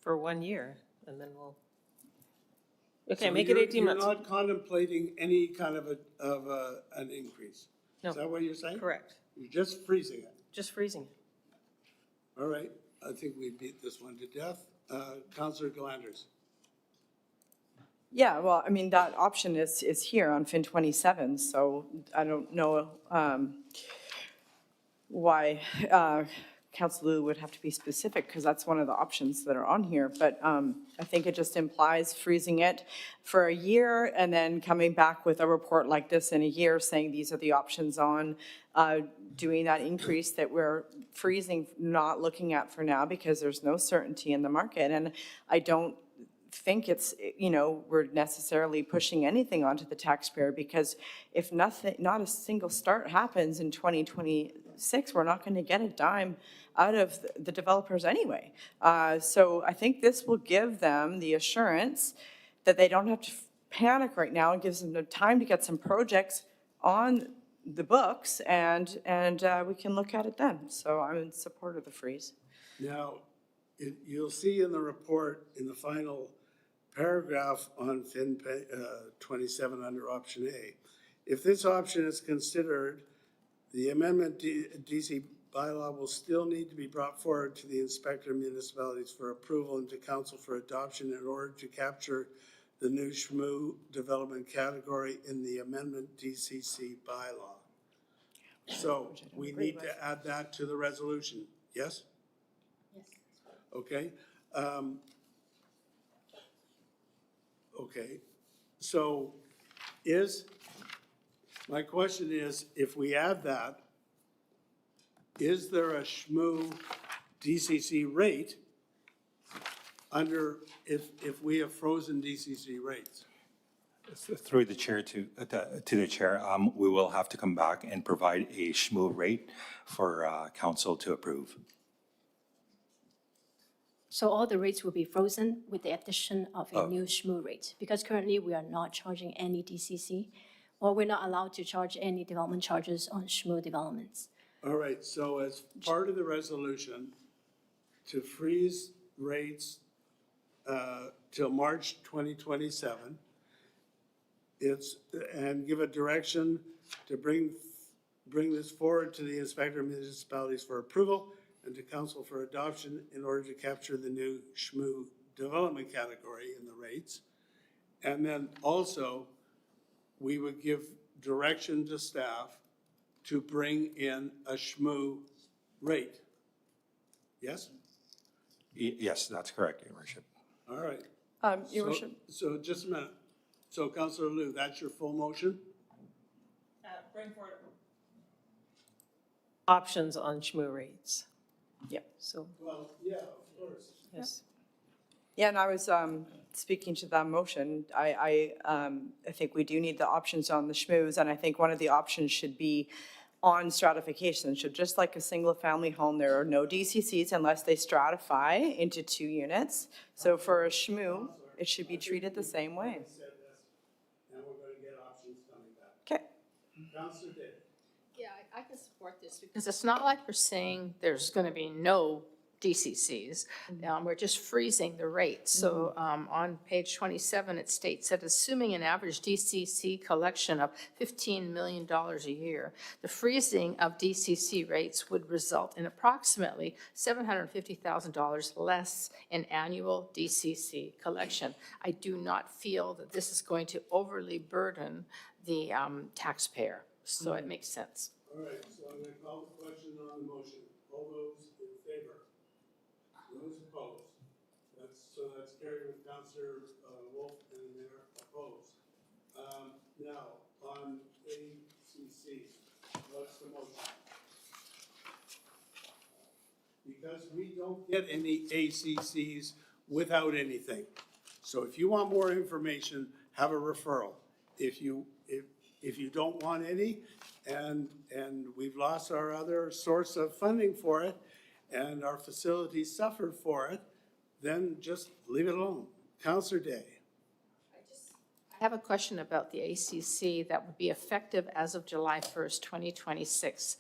For 1 year, and then we'll, okay, So make it 18 months. You're not contemplating any kind of an increase? No. Is that what you're saying? Correct. You're just freezing it? Just freezing it. All right, I think we beat this one to death. Councillor Glanders. Yeah, well, I mean, that option is here on Fin 27, so I don't know why Council Lou would have to be specific, because that's one of the options that are on here. But I think it just implies freezing it for a year and then coming back with a report like this in a year saying these are the options on doing that increase that we're freezing, not looking at for now because there's no certainty in the market. And I don't think it's, we're necessarily pushing anything onto the taxpayer, because if nothing, not a single start happens in 2026, we're not going to get a dime out of the developers anyway. So I think this will give them the assurance that they don't have to panic right now, and gives them the time to get some projects on the books, and we can look at it then. So I'm in support of the freeze. Now, you'll see in the report, in the final paragraph on Fin 27 under option A, if this option is considered, the amendment DC bylaw will still need to be brought forward to the inspector of municipalities for approval and to council for adoption in order to capture the new SHMU development category in the amendment DCC bylaw. So we need to add that to the resolution, yes? Yes. Okay. Okay, so my question is, if we add that, is there a SHMU DCC rate under, if we have frozen DCC rates? Through the chair to the chair, we will have to come back and provide a SHMU rate for council to approve. So all the rates will be frozen with the addition of a new SHMU rate, because currently we are not charging any DCC, or we're not allowed to charge any development charges on SHMU developments. All right, so as part of the resolution, to freeze rates till March 2027, and give a direction to bring this forward to the Inspector of Municipalities for approval and to council for adoption in order to capture the new SHMU development category in the rates. And then also, we would give direction to staff to bring in a SHMU rate. Yes? Yes, that's correct, Your Worship. All right. Your Worship. So just a minute. So Councillor Liu, that's your full motion? Bring forward options on SHMU rates. Yep. So, Well, yeah, of course. yes. Yeah, and I was speaking to that motion. I think we do need the options on the SHMUs, and I think one of the options should be on stratification. So just like a single-family home, there are no DCCs unless they stratify into 2 units. So for a SHMU, it should be treated the same way. And we're going to get options coming back. Okay. Councillor Day. Yeah, I can support this because it's not like we're saying there's going to be no DCCs. We're just freezing the rates. So on page 27, it states that assuming an average DCC collection of $15 million a year, the freezing of DCC rates would result in approximately $750,000 less in annual DCC collection. I do not feel that this is going to overly burden the taxpayer, so it makes sense. All right, so I'm going to call the question on the motion. All those in favor? Those opposed? That's carried with Councillor Wolf and the Mayor opposed. Now, on ACC, what's the motion? Because we don't get any ACCs without anything. So if you want more information, have a referral. If you don't want any, and we've lost our other source of funding for it, and our facilities suffer for it, then just leave it alone. Councillor Day. I have a question about the ACC that would be effective as of July 1st, 2026.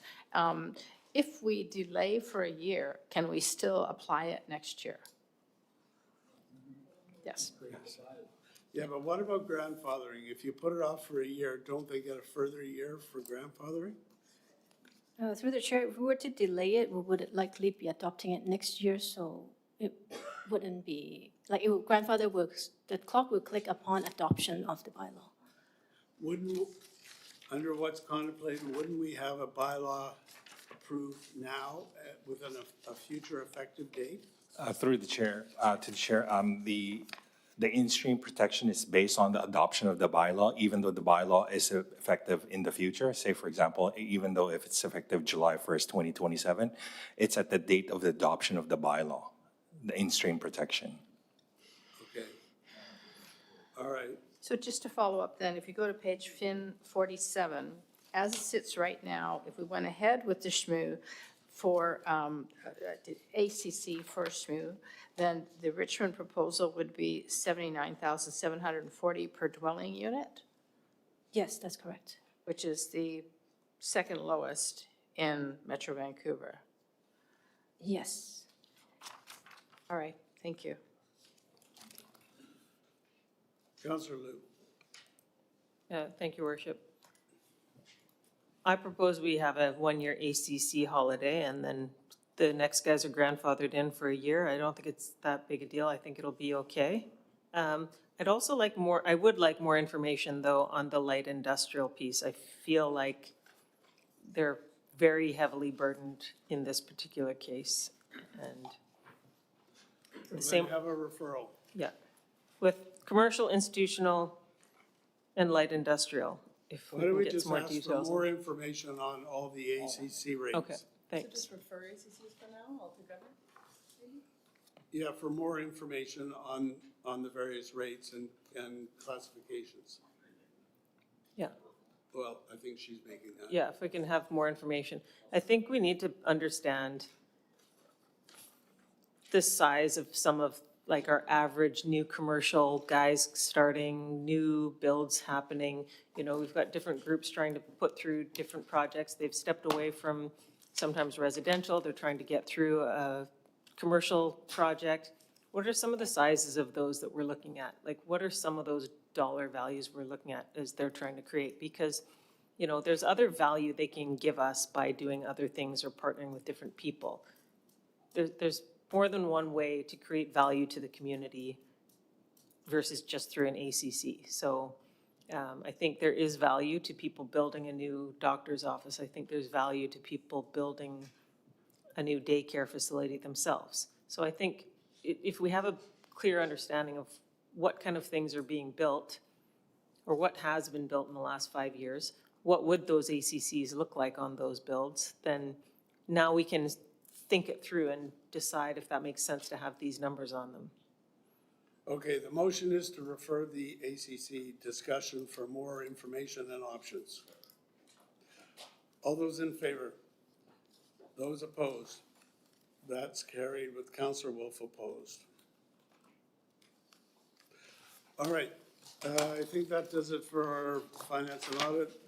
If we delay for a year, can we still apply it next year? Yes. Yeah, but what about grandfathering? If you put it off for a year, don't they get a further year for grandfathering? Through the chair, if we were to delay it, we would likely be adopting it next year, so it wouldn't be, like, it would, grandfather works, the clock will click upon adoption of the bylaw. Wouldn't, under what's contemplated, wouldn't we have a bylaw approved now within a future effective date? Through the chair, to the chair, the in-stream protection is based on the adoption of the bylaw, even though the bylaw is effective in the future. Say, for example, even though if it's effective July 1st, 2027, it's at the date of the adoption of the bylaw, the in-stream protection. Okay. All right. So just to follow up then, if you go to page FIN 47, as it sits right now, if we went ahead with the SHMU for ACC for SHMU, then the Richmond proposal would be $79,740 per dwelling unit, Yes, that's correct. which is the second lowest in Metro Vancouver. Yes. All right, thank you. Councillor Liu. Thank you, Worship. I propose we have a 1-year ACC holiday, and then the next guys are grandfathered in for a year. I don't think it's that big a deal. I think it'll be okay. I'd also like more, I would like more information, though, on the light industrial piece. I feel like they're very heavily burdened in this particular case, and We're the same. going to have a referral. Yeah, with commercial, institutional, and light industrial, if Why we don't can we get just some more ask for details. more information on all the ACC rates? Okay, Thanks. Just refer ACCs for now altogether? Yeah, for more information on the various rates and classifications. Yeah. Well, I think she's making that. Yeah, if we can have more information. I think we need to understand the size of some of, like, our average new commercial guys starting, new builds happening. You know, we've got different groups trying to put through different projects. They've stepped away from sometimes residential. They're trying to get through a commercial project. What are some of the sizes of those that we're looking at? Like, what are some of those dollar values we're looking at as they're trying to create? Because, you know, there's other value they can give us by doing other things or partnering with different people. There's more than one way to create value to the community versus just through an ACC. So I think there is value to people building a new doctor's office. I think there's value to people building a new daycare facility themselves. So I think if we have a clear understanding of what kind of things are being built or what has been built in the last 5 years, what would those ACCs look like on those builds, then now we can think it through and decide if that makes sense to have these numbers on them. Okay, the motion is to refer the ACC discussion for more information and options. All those in favor? Those opposed? That's carried with Councillor Wolf opposed. All right, I think that does it for our finance and audit.